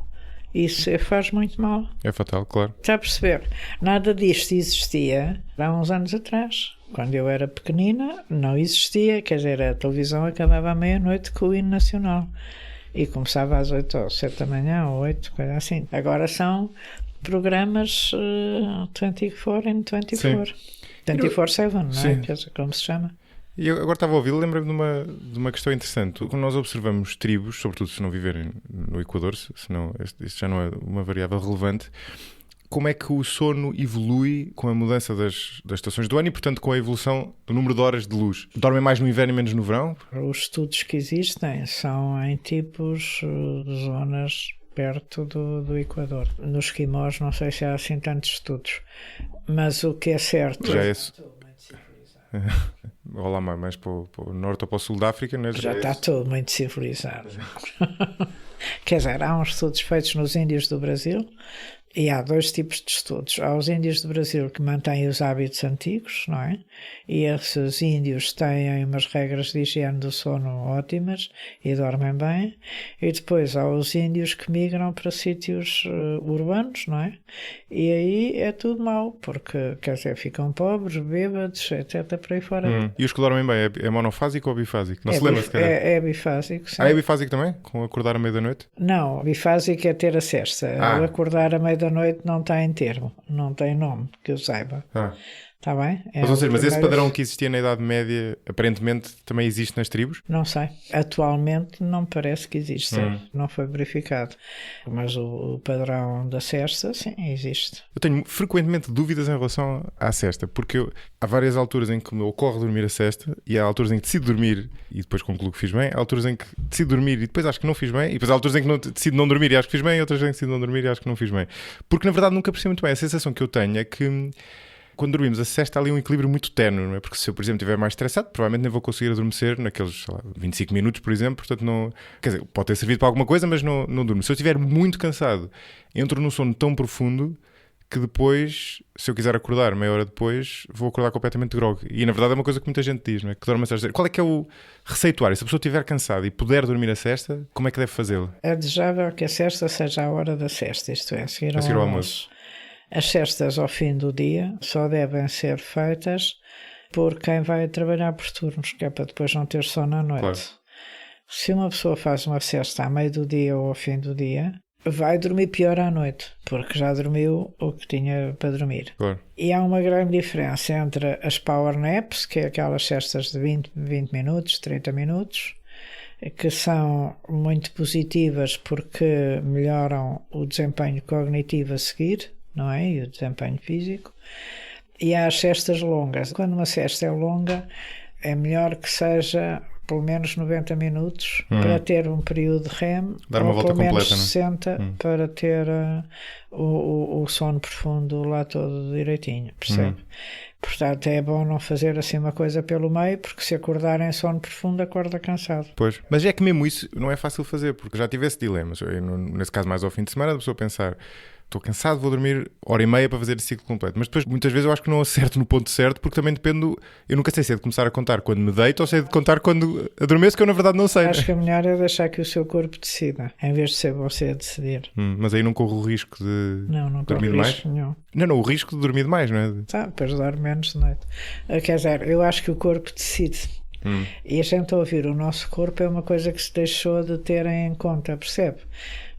Isso faz muito mal. É fatal, claro. Está a perceber? Nada disto existia há uns anos atrás. Quando eu era pequenina, não existia. Quer dizer, a televisão acabava à meia-noite com o hino nacional. E começava às 8 ou 7 da manhã, ou 8, coisa assim. Agora são programas 24 and 24. 24/7, não é? Quer dizer, como se chama? E eu agora estava a ouvir, lembrei-me de uma questão interessante. Quando nós observamos tribos, sobretudo se não viverem no Equador, senão isto já não é uma variável relevante, como é que o sono evolui com a mudança das estações do ano e, portanto, com a evolução do número de horas de luz? Dormem mais no inverno e menos no verão? Os estudos que existem são em tipos de zonas perto do Equador. Nos Esquimós não sei se há assim tantos estudos, mas o que é certo... Já é... Olá, mais para o norte ou para o sul da África, não é? Já está tudo muito civilizado. Quer dizer, há uns estudos feitos nos índios do Brasil e há dois tipos de estudos. Há os índios do Brasil que mantêm os hábitos antigos, não é? E esses índios têm umas regras de higiene do sono ótimas e dormem bem. E depois há os índios que migram para sítios urbanos, não é? E aí é tudo mau, porque, quer dizer, ficam pobres, bêbados, etc. por aí fora. E os que dormem bem, é monofásico ou bifásico? Não se lembra, se calhar? É bifásico, sim. É bifásico também? Com acordar à meia da noite? Não, bifásico é ter a sesta. Ao acordar à meia da noite não está em termo, não tem nome, que eu saiba. Está bem? Mas esse padrão que existia na Idade Média, aparentemente, também existe nas tribos? Não sei. Atualmente não parece que existe. Não foi verificado. Mas o padrão da sesta, sim, existe. Eu tenho frequentemente dúvidas em relação à sesta, porque há várias alturas em que me ocorre dormir a sesta e há alturas em que decido dormir e depois concluo que fiz bem. Há alturas em que decido dormir e depois acho que não fiz bem. E depois há alturas em que decido não dormir e acho que fiz bem. E outras em que decido não dormir e acho que não fiz bem. Porque, na verdade, nunca percebi muito bem. A sensação que eu tenho é que quando dormimos a sesta há ali um equilíbrio muito ténue, não é? Porque se eu, por exemplo, estiver mais estressado, provavelmente nem vou conseguir adormecer naqueles 25 minutos, por exemplo, portanto não... Quer dizer, pode ter servido para alguma coisa, mas não durmo. Se eu estiver muito cansado, entro num sono tão profundo que depois, se eu quiser acordar meia hora depois, vou acordar completamente grog. E na verdade é uma coisa que muita gente diz, não é? Que dorme a sesta. Qual é que é o receituário? Se a pessoa estiver cansada e puder dormir a sesta, como é que deve fazê-lo? É desejável que a sesta seja a hora da sesta, isto é, a seguir ao almoço. As cestas ao fim do dia só devem ser feitas por quem vai trabalhar por turnos, que é para depois não ter sono à noite. Claro. Se uma pessoa faz uma cesta à meio do dia ou ao fim do dia, vai dormir pior à noite, porque já dormiu o que tinha para dormir. Claro. E há uma grande diferença entre as power naps, que é aquelas cestas de 20 minutos, 30 minutos, que são muito positivas porque melhoram o desempenho cognitivo a seguir, não é? E o desempenho físico. E há as cestas longas. Quando uma cesta é longa, é melhor que seja pelo menos 90 minutos para ter um período de REM, dar uma ou volta pelo menos completa, 60 para ter o sono profundo lá todo direitinho, percebe? Portanto, é bom não fazer assim uma coisa pelo meio, porque se acordar em sono profundo, acorda cansado. Pois, mas é que mesmo isso não é fácil fazer, porque já tive esse dilema. Nesse caso, mais ao fim de semana, a pessoa pensar: estou cansado, vou dormir hora e meia para fazer esse ciclo completo. Mas depois, muitas vezes, eu acho que não acerto no ponto certo, porque também depende. Eu nunca sei se é de começar a contar quando me deito ou se é de contar quando adormeço, que eu na verdade não sei. Acho que o melhor é deixar que o seu corpo decida, em vez de ser você a decidir. Mas aí não corro o risco de não dormir mais? Nenhum. Não, o risco de dormir demais, não é? Tá, depois dorme menos de noite. Quer dizer, eu acho que o corpo decide. E a gente ouvir o nosso corpo é uma coisa que se deixou de ter em conta, percebe?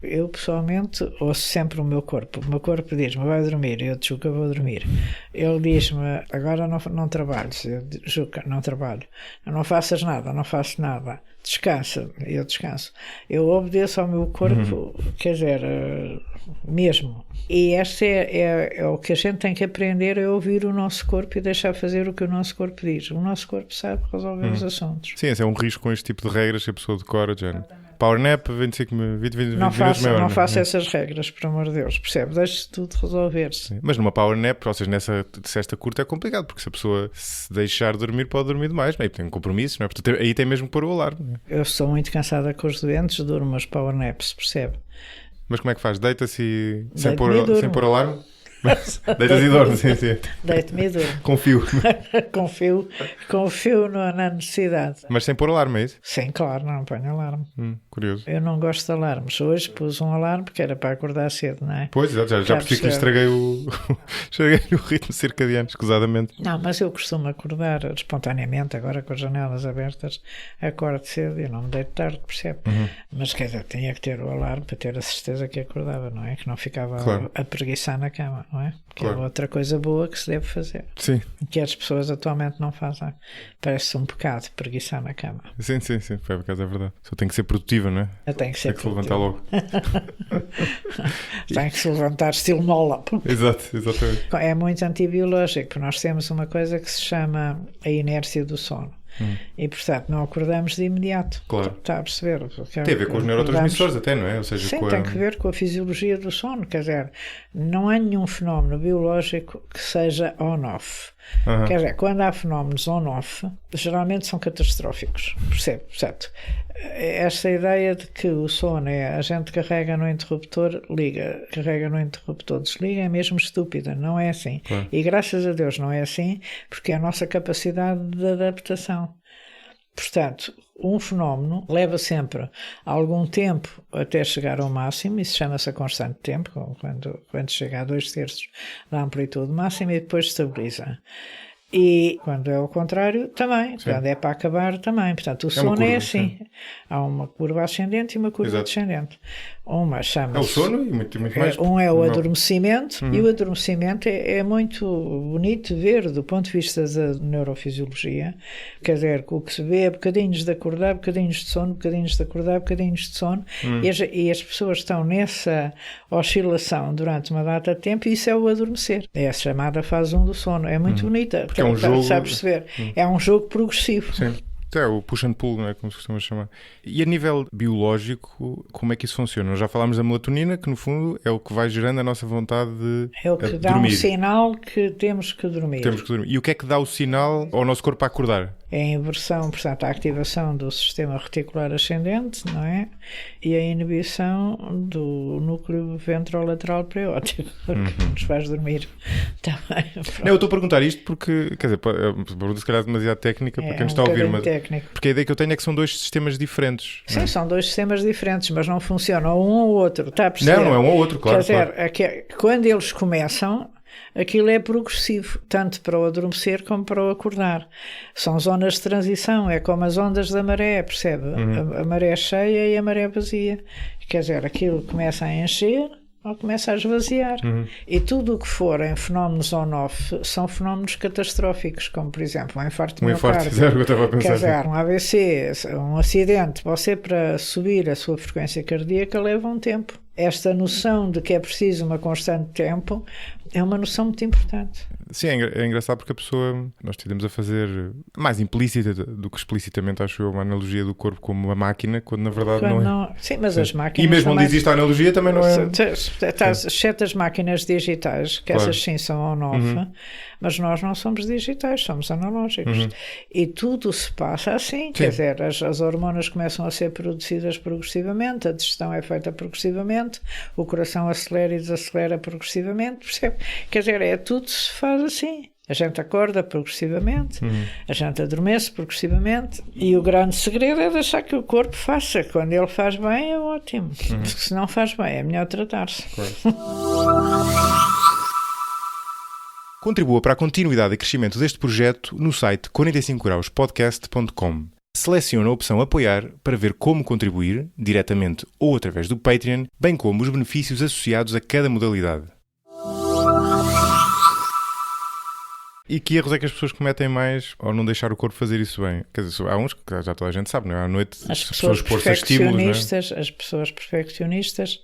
Eu pessoalmente ouço sempre o meu corpo. O meu corpo diz-me: vai dormir. Eu digo que eu vou dormir. Ele diz-me: agora não trabalhes. Eu digo: Juca, não trabalho. Não faças nada, não faço nada. Descansa. Eu descanso. Eu obedeço ao meu corpo, quer dizer, mesmo. E este é o que a gente tem que aprender, é ouvir o nosso corpo e deixar fazer o que o nosso corpo diz. O nosso corpo sabe resolver os assuntos. Sim, esse é um risco com este tipo de regras que a pessoa decora, já. Power nap, 25 20 não minutos meia hora. Não faça essas regras, por amor de Deus, percebe? Deixe tudo resolver-se. Mas numa power nap, ou seja, nessa cesta curta é complicado, porque se a pessoa se deixar dormir, pode dormir demais, aí tem compromissos, não é? Portanto, aí tem mesmo que pôr o alarme. Eu estou muito cansada com os doentes, durmo as power naps, percebe? Mas como é que faz? Deita-se sem pôr alarme? Deitas e dormes, sim. Deito-me e durmo. Confio na necessidade. Mas sem pôr alarme, é isso? Sim, claro, não ponho alarme. Curioso. Eu não gosto de alarmes. Hoje pus um alarme porque era para acordar cedo, não é? Pois, já percebi que lhe estraguei o ritmo circadiano, escusadamente. Não, mas eu costumo acordar espontaneamente, agora com as janelas abertas, acordo cedo e não me deito tarde, percebe? Mas quer dizer, tinha que ter o alarme para ter a certeza que acordava, não é? Que não ficava a preguiçar na cama. Não é? Que é outra coisa boa que se deve fazer. Sim. Que as pessoas atualmente não fazem. Parece um pecado preguiçar na cama. Sim. Por acaso é verdade. Só tem que ser produtiva, não é? Tem que ser produtiva. Tem que se levantar logo. Tem que se levantar estilo mola. Exatamente. É muito antibiológico. Nós temos uma coisa que se chama a inércia do sono. E portanto não acordamos de imediato. Claro. Está a perceber? Tem a ver com os neurotransmissores até, não é? Ou seja, sim, tem que ver com a fisiologia do sono. Quer dizer, não há nenhum fenómeno biológico que seja on-off. Quer dizer, quando há fenómenos on-off, geralmente são catastróficos. Percebe? Certo? Esta ideia de que o sono é a gente carrega no interruptor, liga, carrega no interruptor, desliga, é mesmo estúpida, não é assim. Claro. E graças a Deus não é assim, porque é a nossa capacidade de adaptação. Portanto, um fenómeno leva sempre algum tempo até chegar ao máximo, isso chama-se a constante de tempo, quando chega a 2/3 da amplitude máxima e depois estabiliza. E quando é ao contrário, também. Sim. Quando é para acabar, também. Portanto, o sono é assim. Sim. Há uma curva ascendente e uma curva descendente. Uma chama-se... É o sono e muito mais... Um é o adormecimento, e o adormecimento é muito bonito de ver do ponto de vista da neurofisiologia. Quer dizer, o que se vê é bocadinhos de acordar, bocadinhos de sono, bocadinhos de acordar, bocadinhos de sono, e as pessoas estão nessa oscilação durante uma data de tempo, e isso é o adormecer. É a chamada fase 1 do sono. É muito bonita. É um jogo... Sabe perceber? É um jogo progressivo. Sim. É o push and pull, não é? Como se costuma chamar. E a nível biológico, como é que isso funciona? Nós já falámos da melatonina, que no fundo é o que vai gerando a nossa vontade de é o que dá dormir. Um sinal que temos que dormir. E o que é que dá o sinal ao nosso corpo para acordar? É a inversão, portanto, a ativação do sistema reticular ascendente, não é? E a inibição do núcleo ventrolateral preóptico, que nos faz dormir também. Não, eu estou a perguntar isto porque, quer dizer, é uma pergunta se calhar demasiado técnica para quem nos está a ouvir, mas porque a ideia que eu tenho é que são dois sistemas diferentes. Sim, são dois sistemas diferentes, mas não funcionam um ou outro, está a perceber? Não é um ou outro, claro. Quer dizer, quando eles começam, aquilo é progressivo, tanto para o adormecer como para o acordar. São zonas de transição, é como as ondas da maré, percebe? A maré cheia e a maré vazia. Quer dizer, aquilo começa a encher ou começa a esvaziar. E tudo o que for em fenómenos on-off são fenómenos catastróficos, como por exemplo um infarto miocárdio. Eu estava a pensar. Quer dizer, um AVC, um acidente, você para subir a sua frequência cardíaca leva um tempo. esta noção de que é preciso uma constante tempo é uma noção muito importante. Sim, é engraçado porque a pessoa, nós tendemos a fazer mais implícita do que explicitamente, acho eu, uma analogia do corpo como uma máquina, quando na verdade não é. Sim, mas as máquinas. E mesmo também, onde existe a analogia também não é. Exceto as máquinas digitais, que essas sim são on-off, mas nós não somos digitais, somos analógicos. E tudo se passa assim, quer dizer, as hormonas começam a ser produzidas progressivamente, a digestão é feita progressivamente, o coração acelera e desacelera progressivamente, percebe? Quer dizer, tudo se faz assim. A gente acorda progressivamente, a gente adormece progressivamente e o grande segredo é deixar que o corpo faça. Quando ele faz bem é ótimo, porque se não faz bem é melhor tratar-se. Contribua para a continuidade e crescimento deste projeto no site 45grauspodcast.com. Selecione a opção Apoiar para ver como contribuir, diretamente ou através do Patreon, bem como os benefícios associados a cada modalidade. E que erros é que as pessoas cometem mais ao não deixar o corpo fazer isso bem? Quer dizer, há uns que já toda a gente sabe, não é? À noite as pessoas pôr-se a estímulos, não é? As pessoas perfeccionistas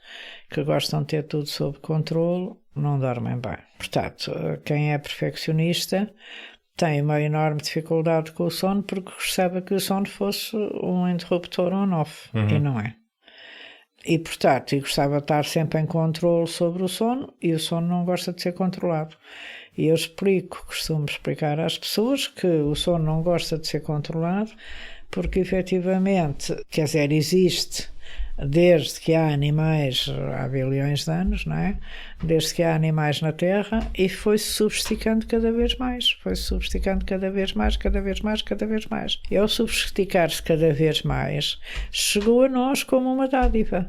que gostam de ter tudo sob controle não dormem bem. Portanto, quem é perfeccionista tem uma enorme dificuldade com o sono porque gostava que o sono fosse um interruptor on-off e não é. E, portanto, gostava de estar sempre em controle sobre o sono e o sono não gosta de ser controlado. E eu costumo explicar às pessoas que o sono não gosta de ser controlado porque, efetivamente, quer dizer, existe desde que há animais, há bilhões de anos, não é? Desde que há animais na Terra e foi-se sofisticando cada vez mais. Foi-se sofisticando cada vez mais, cada vez mais, cada vez mais. E ao sofisticar-se cada vez mais, chegou a nós como uma dádiva.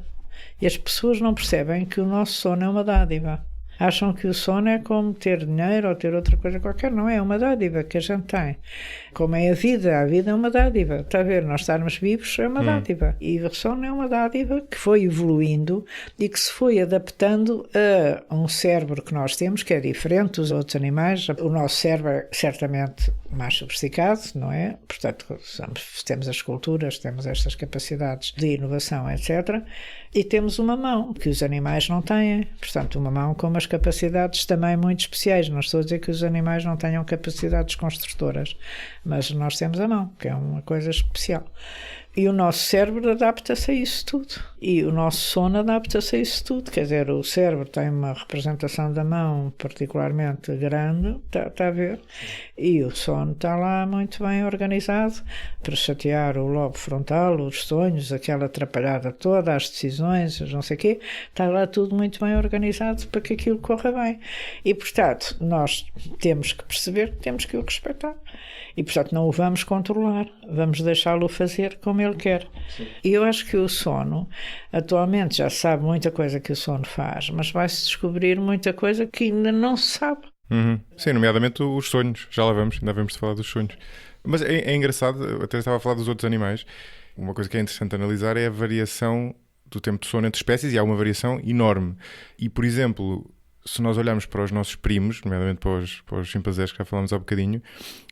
E as pessoas não percebem que o nosso sono é uma dádiva. Acham que o sono é como ter dinheiro ou ter outra coisa qualquer. Não é uma dádiva que a gente tem. Como é a vida é uma dádiva. Está a ver, nós estarmos vivos é uma dádiva. E o sono é uma dádiva que foi evoluindo e que se foi adaptando a um cérebro que nós temos, que é diferente dos outros animais. O nosso cérebro é certamente mais sofisticado, não é? Portanto, temos as culturas, temos estas capacidades de inovação, etc. E temos uma mão, que os animais não têm. Portanto, uma mão com umas capacidades também muito especiais. Não estou a dizer que os animais não tenham capacidades construtoras, mas nós temos a mão, que é uma coisa especial. E o nosso cérebro adapta-se a isso tudo. E o nosso sono adapta-se a isso tudo. Quer dizer, o cérebro tem uma representação da mão particularmente grande, está a ver? E o sono está lá muito bem organizado para chatear o lobo frontal, os sonhos, aquela atrapalhada toda, as decisões, não sei o quê. Está lá tudo muito bem organizado para que aquilo corra bem. E, portanto, nós temos que perceber que temos que o respeitar. E, portanto, não o vamos controlar, vamos deixá-lo fazer como ele quer. Sim. E eu acho que o sono, atualmente já se sabe muita coisa que o sono faz, mas vai-se descobrir muita coisa que ainda não se sabe. Sim, nomeadamente os sonhos, já lá vamos, ainda vamos falar dos sonhos. Mas é engraçado, eu até estava a falar dos outros animais, uma coisa que é interessante analisar é a variação do tempo de sono entre espécies, e há uma variação enorme. E, por exemplo, se nós olharmos para os nossos primos, nomeadamente para os chimpanzés que já falámos há bocadinho,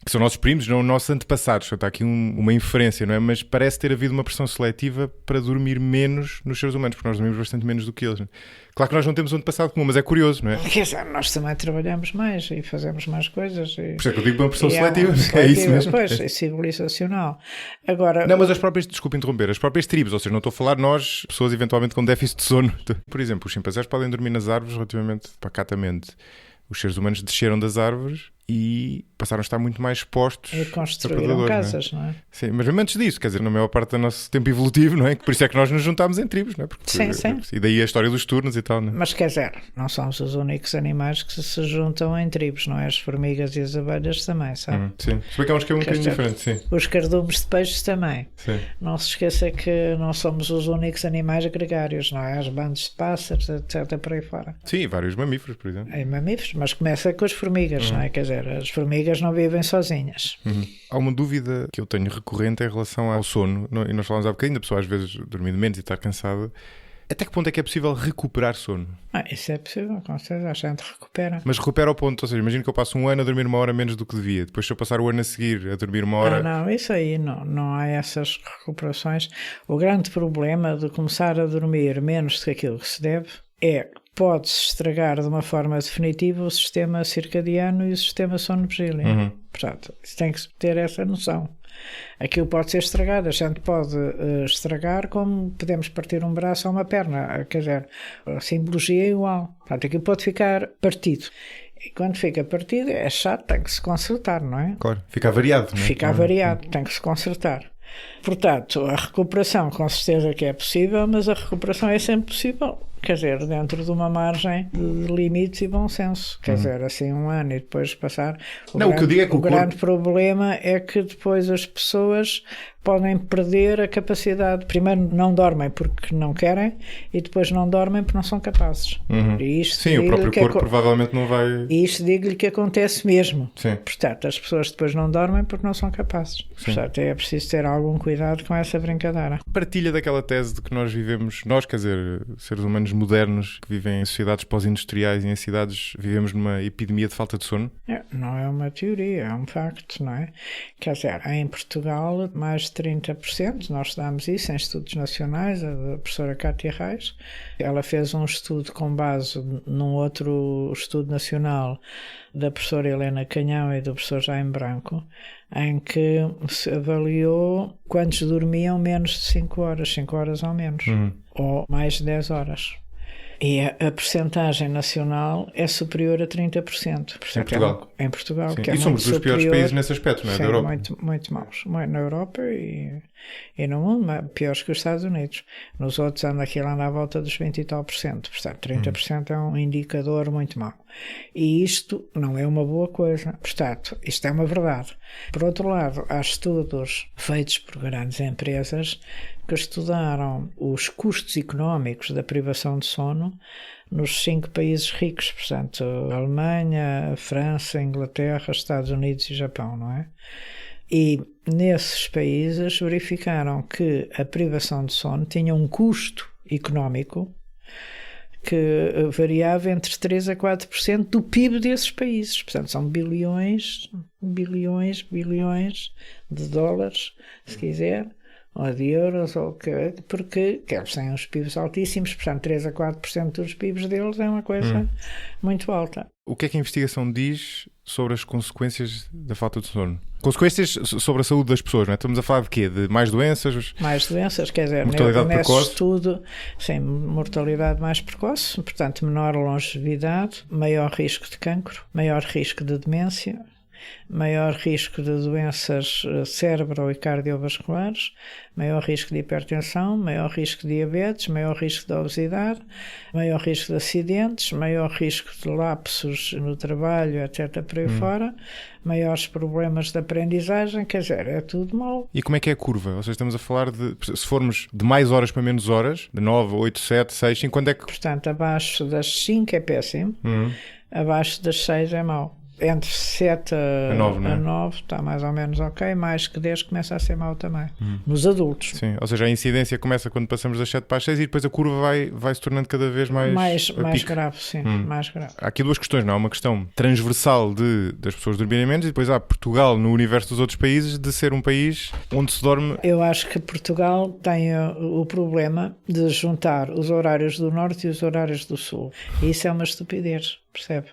que são nossos primos, não nossos antepassados, está aqui uma inferência, não é? Mas parece ter havido uma pressão seletiva para dormir menos nos seres humanos, porque nós dormimos bastante menos do que eles. Não é? Claro que nós não temos um antepassado comum, mas é curioso, não é? Quer dizer, nós também trabalhamos mais e fazemos mais coisas. Por isso é que eu digo uma pressão seletiva, é isso mesmo. Pois, é civilizacional. Agora, não, mas as próprias, desculpa interromper, as próprias tribos, ou seja, não estou a falar nós, pessoas eventualmente com déficit de sono. Por exemplo, os chimpanzés podem dormir nas árvores relativamente pacatamente. Os seres humanos desceram das árvores e passaram a estar muito mais expostos e construíram casas, não é? Sim, mas mesmo antes disso, quer dizer, na maior parte do nosso tempo evolutivo, não é? Por isso é que nós nos juntámos em tribos, não é? Porque, sim. E daí a história dos turnos e tal, não é? Mas quer dizer, não somos os únicos animais que se juntam em tribos, não é? As formigas e as abelhas também, sabe? Sim, se bem que há uns que é um bocadinho diferente, sim. Os cardumes de peixes também. Sim. Não se esqueça que não somos os únicos animais gregários, não é? As bandas de pássaros, etc, por aí fora. Sim, vários mamíferos, por exemplo. É mamíferos, mas começa com as formigas, não é? Quer dizer, as formigas não vivem sozinhas. Há uma dúvida que eu tenho recorrente em relação ao sono, e nós falámos há bocadinho, da pessoa às vezes dormindo menos e estar cansada, Até que ponto é que é possível recuperar sono? Isso é possível, com certeza, a gente recupera. Mas recupera ao ponto, ou seja, imagino que eu passo um ano a dormir 1 hora menos do que devia. Depois se eu passar o ano a seguir a dormir 1 hora... Não, isso aí não há essas recuperações. O grande problema de começar a dormir menos do que aquilo que se deve é que pode-se estragar de uma forma definitiva o sistema circadiano e o sistema sono-vigília. Portanto, tem que ter essa noção. Aquilo pode ser estragado, a gente pode estragar como podemos partir um braço ou uma perna, quer dizer, a simbologia é igual. Portanto, aquilo pode ficar partido. E quando fica partido é chato, tem que se consertar, não é? Claro, fica avariado, não é? Fica avariado, tem que se consertar. Portanto, a recuperação com certeza que é possível, mas a recuperação é sempre possível, quer dizer, dentro de uma margem de limites e bom senso. Quer dizer, assim 1 ano e depois passar... O que eu digo é que o grande problema é que depois as pessoas podem perder a capacidade. Primeiro não dormem porque não querem e depois não dormem porque não são capazes. E isto sim, o próprio corpo provavelmente não vai... E isto digo-lhe que acontece mesmo. Sim. Portanto, as pessoas depois não dormem porque não são capazes. Sim. Portanto, é preciso ter algum cuidado com essa brincadeira. Partilha daquela tese de que nós vivemos, quer dizer, seres humanos modernos que vivem em sociedades pós-industriais e em cidades, vivemos numa epidemia de falta de sono? Não é uma teoria, é um facto, não é? Quer dizer, em Portugal, mais de 30%, nós estudámos isso em estudos nacionais, a professora Cátia Reis, ela fez um estudo com base num outro estudo nacional da professora Helena Canhão e do professor Jaime Branco, em que se avaliou quantos dormiam menos de 5 horas ou menos, ou mais de 10 horas. E a percentagem nacional é superior a 30%. Em Portugal? Em Portugal. Sim. Que é e somos dos piores países nesse aspecto, não é? Sim, da Europa. muito maus. Na Europa e no mundo, piores que os Estados Unidos. Nos outros aquilo anda à volta dos 20 e tal por cento. Portanto, 30% é um indicador muito mau. E isto não é uma boa coisa. Portanto, isto é uma verdade. Por outro lado, há estudos feitos por grandes empresas que estudaram os custos económicos da privação de sono nos 5 países ricos, portanto, Alemanha, França, Inglaterra, Estados Unidos e Japão, não é? E nesses países verificaram que a privação de sono tinha um custo económico que variava entre 3% a 4% do PIB desses países. Portanto, são bilhões de dólares, se quiser, ou de euros, porque eles têm uns PIBs altíssimos, portanto 3 a 4% dos PIBs deles é uma coisa muito alta. O que é que a investigação diz sobre as consequências da falta de sono? Consequências sobre a saúde das pessoas, não é? Estamos a falar de quê? De mais doenças? Mais doenças, quer dizer, mortalidade precoce? Estudo, sim, mortalidade mais precoce, portanto menor longevidade, maior risco de cancro, maior risco de demência, maior risco de doenças cérebro- e cardiovasculares, maior risco de hipertensão, maior risco de diabetes, maior risco de obesidade, maior risco de acidentes, maior risco de lapsos no trabalho, etc. por aí fora, maiores problemas de aprendizagem, quer dizer, é tudo mau. E como é que é a curva? Ou seja, estamos a falar de, se formos de mais horas para menos horas, de 9, 8, 7, 6, 5, quando é que... Portanto, abaixo das 5 é péssimo, abaixo das 6 é mau. Entre 7 a 9 está mais ou menos ok, mais que 10 começa a ser mau também, nos adultos. Sim, ou seja, a incidência começa quando passamos das 7 para as 6 e depois a curva vai se tornando cada vez mais grave, sim, mais grave. Há aqui 2 questões, não? Há uma questão transversal das pessoas dormirem menos e depois há Portugal no universo dos outros países de ser um país onde se dorme... Eu acho que Portugal tem o problema de juntar os horários do Norte e os horários do Sul. E isso é uma estupidez, percebe?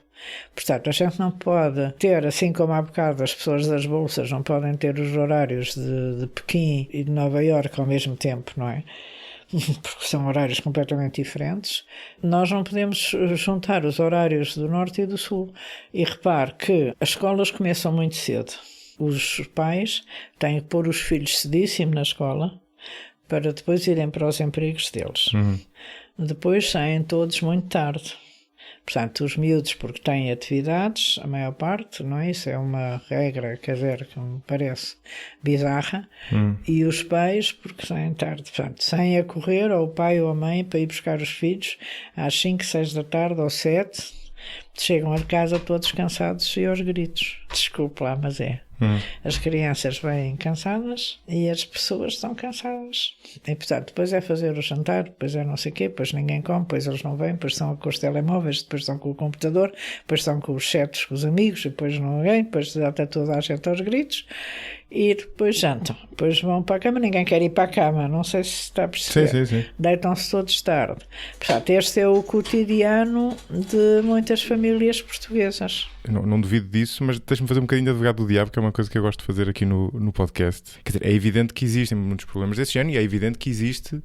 Portanto, a gente não pode ter, assim como há bocado as pessoas das bolsas não podem ter os horários de Pequim e de Nova Iorque ao mesmo tempo, não é? Porque são horários completamente diferentes. Nós não podemos juntar os horários do Norte e do Sul. E repare que as escolas começam muito cedo. Os pais têm que pôr os filhos cedíssimo na escola para depois irem para os empregos deles. Depois saem todos muito tarde. Portanto, os miúdos porque têm atividades, a maior parte, não é? Isso é uma regra, quer dizer, que me parece bizarra, e os pais porque saem tarde. Portanto, saem a correr, ou o pai ou a mãe, para ir buscar os filhos às 5, 6 da tarde ou 7, chegam a casa todos cansados e aos gritos. Desculpe lá, mas é. As crianças vêm cansadas e as pessoas estão cansadas. E, portanto, depois é fazer o jantar, depois é não sei o quê, depois ninguém come, depois eles não vêm, depois estão com os telemóveis, depois estão com o computador, depois estão com os chats com os amigos, depois não vem, depois já está toda a gente aos gritos e depois jantam. Depois vão para a cama, ninguém quer ir para a cama, não sei se está a perceber. Sim. Deitam-se todos tarde. Portanto, este é o cotidiano de muitas famílias portuguesas. Não duvido disso, mas deixa-me fazer um bocadinho de advogado do diabo, que é uma coisa que eu gosto de fazer aqui no podcast. Quer dizer, é evidente que existem muitos problemas desse género e é evidente que existe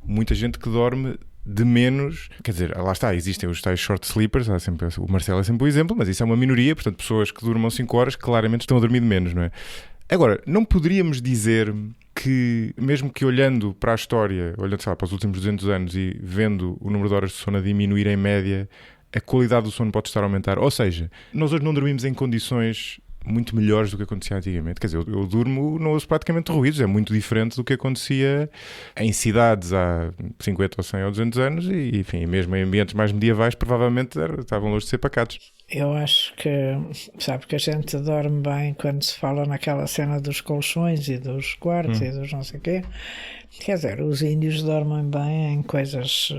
muita gente que dorme de menos. Quer dizer, lá está, existem os tais short sleepers, há sempre, o Marcelo é sempre um exemplo, mas isso é uma minoria, portanto, pessoas que durmam 5 horas claramente estão a dormir de menos, não é? Agora, não poderíamos dizer que, mesmo que olhando para a história, olhando, sei lá, para os últimos 200 anos e vendo o número de horas de sono a diminuir em média, a qualidade do sono pode estar a aumentar? Ou seja, nós hoje não dormimos em condições muito melhores do que acontecia antigamente. Quer dizer, eu durmo, não ouço praticamente ruídos, é muito diferente do que acontecia em cidades há 50 ou 100 ou 200 anos e, enfim, mesmo em ambientes mais medievais, provavelmente estavam longe de ser pacatos. Eu acho que, sabe, que a gente dorme bem quando se fala naquela cena dos colchões e dos quartos e dos não sei o quê. Quer dizer, os índios dormem bem em coisas...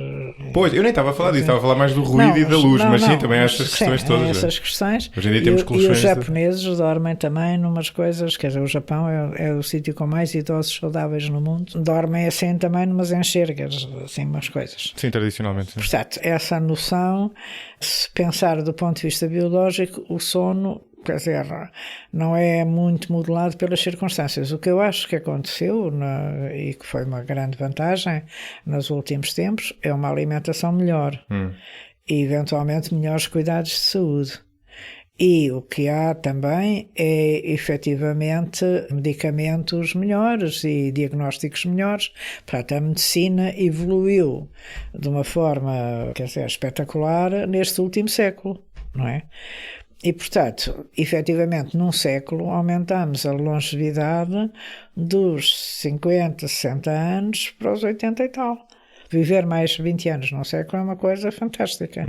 Pois, eu nem estava a falar disso, estava a falar mais do ruído e da luz, mas sim, também há essas questões todas. Essas questões. Hoje em dia temos colchões. E os japoneses dormem também numas coisas, quer dizer, o Japão é o sítio com mais idosos saudáveis no mundo. Dormem assim também numas enxergas, assim, umas coisas. Sim, tradicionalmente. Sim. Portanto, essa noção, se pensar do ponto de vista biológico, o sono, quer dizer, não é muito modelado pelas circunstâncias. O que eu acho que aconteceu, e que foi uma grande vantagem nos últimos tempos, é uma alimentação melhor e, eventualmente, melhores cuidados de saúde. E o que há também é, efetivamente, medicamentos melhores e diagnósticos melhores. Portanto, a medicina evoluiu de uma forma, quer dizer, espetacular neste último século, não é? E, portanto, efetivamente, num século aumentamos a longevidade dos 50, 60 anos para os 80 e tal. Viver mais 20 anos num século é uma coisa fantástica.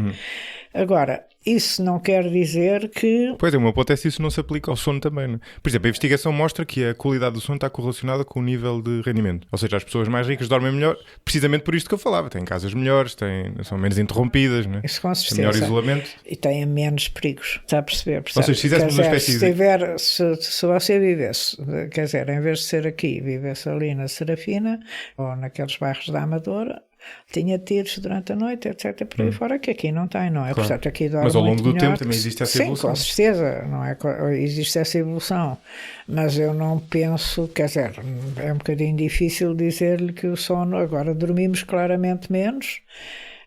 Agora, isso não quer dizer que... Pois é, o meu ponto é se isso não se aplica ao sono também, não é? Por exemplo, a investigação mostra que a qualidade do sono está correlacionada com o nível de rendimento. Ou seja, as pessoas mais ricas dormem melhor, precisamente por isto que eu falava. Têm casas melhores, são menos interrompidas, não é? Isso com certeza. Melhor isolamento. E têm menos perigos, está a perceber? Ou seja, se fizéssemos uma espécie de... Se você vivesse, quer dizer, em vez de ser aqui, vivesse ali na Serafina, ou naqueles bairros da Amadora, tinha tiros durante a noite, etc. Por aí fora, que aqui não tem, não é? Claro. Portanto, aqui dorme mas ao longo do melhor, tempo também existe essa evolução. Sim, com certeza, não é? Existe essa evolução. Mas eu não penso, quer dizer, é um bocadinho difícil dizer-lhe que o sono, agora dormimos claramente menos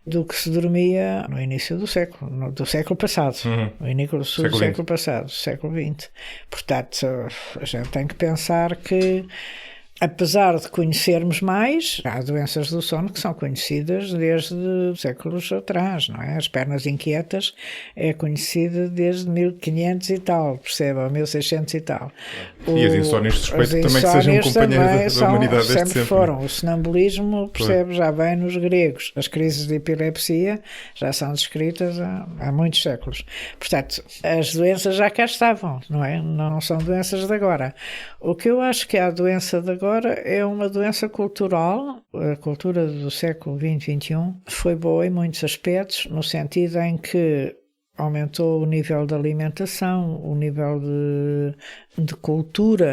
do que se dormia no início do século passado, no início do século passado, século XX. Portanto, a gente tem que pensar que, apesar de conhecermos mais, há doenças do sono que são conhecidas desde séculos atrás, não é? As pernas inquietas é conhecida desde 1500 e tal, perceba, 1600 e tal. E as insónias suspeito também que sejam companheiras da humanidade desde sempre. Foram. O sonambulismo, percebe, já vem nos gregos. As crises de epilepsia já são descritas há muitos séculos. Portanto, as doenças já cá estavam, não é? Não são doenças de agora. O que eu acho que é a doença de agora é uma doença cultural. A cultura do século XX, XXI foi boa em muitos aspectos, no sentido em que aumentou o nível de alimentação, o nível de cultura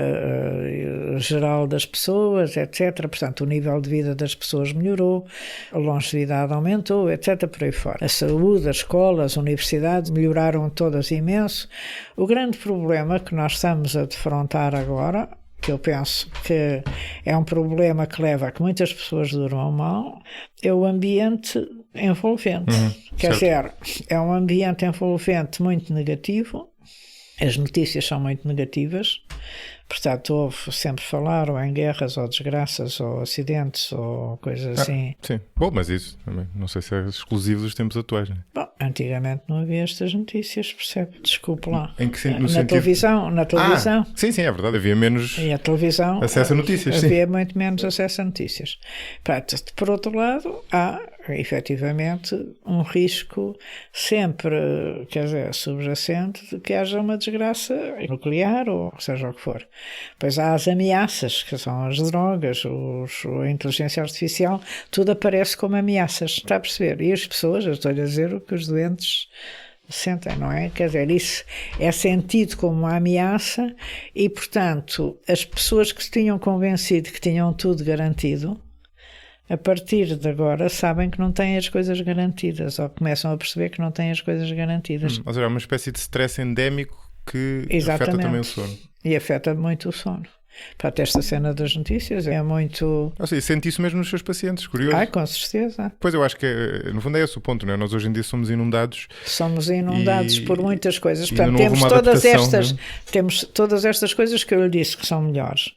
geral das pessoas, etc. Portanto, o nível de vida das pessoas melhorou, a longevidade aumentou, etc. Por aí fora. A saúde, as escolas, as universidades melhoraram todas imenso. O grande problema que nós estamos a defrontar agora, que eu penso que é um problema que leva a que muitas pessoas durmam mal, é o ambiente envolvente. Quer dizer, é um ambiente envolvente muito negativo, as notícias são muito negativas, portanto ouve sempre falar ou em guerras ou desgraças ou acidentes ou coisas assim. Sim, bom, mas isso também não sei se é exclusivo dos tempos atuais, não é? Bom, Antigamente não havia estas notícias, percebe? Desculpe lá. Em que, no na sentido... televisão, na televisão. Sim, é verdade, havia menos e a televisão, acesso a notícias. Havia sim. muito menos acesso a notícias. Portanto, por outro lado, há efetivamente um risco sempre, quer dizer, subjacente de que haja uma desgraça nuclear ou seja o que for. Pois há as ameaças, que são as drogas, a inteligência artificial, tudo aparece como ameaças, está a perceber? E as pessoas, eu estou a dizer o que os doentes sentem, não é? Quer dizer, isso é sentido como uma ameaça e, portanto, as pessoas que se tinham convencido que tinham tudo garantido, a partir de agora sabem que não têm as coisas garantidas ou começam a perceber que não têm as coisas garantidas. Ou seja, é uma espécie de stress endémico que Exatamente. afeta também o sono. E afeta muito o sono. Portanto, esta cena das notícias é muito... Ou seja, sente isso mesmo nos seus pacientes, curioso. Com certeza. Pois eu acho que, no fundo, é esse o ponto, não é? Nós hoje em dia somos inundados. Somos inundados por muitas coisas. Portanto, temos todas estas coisas que eu lhe disse que são melhores.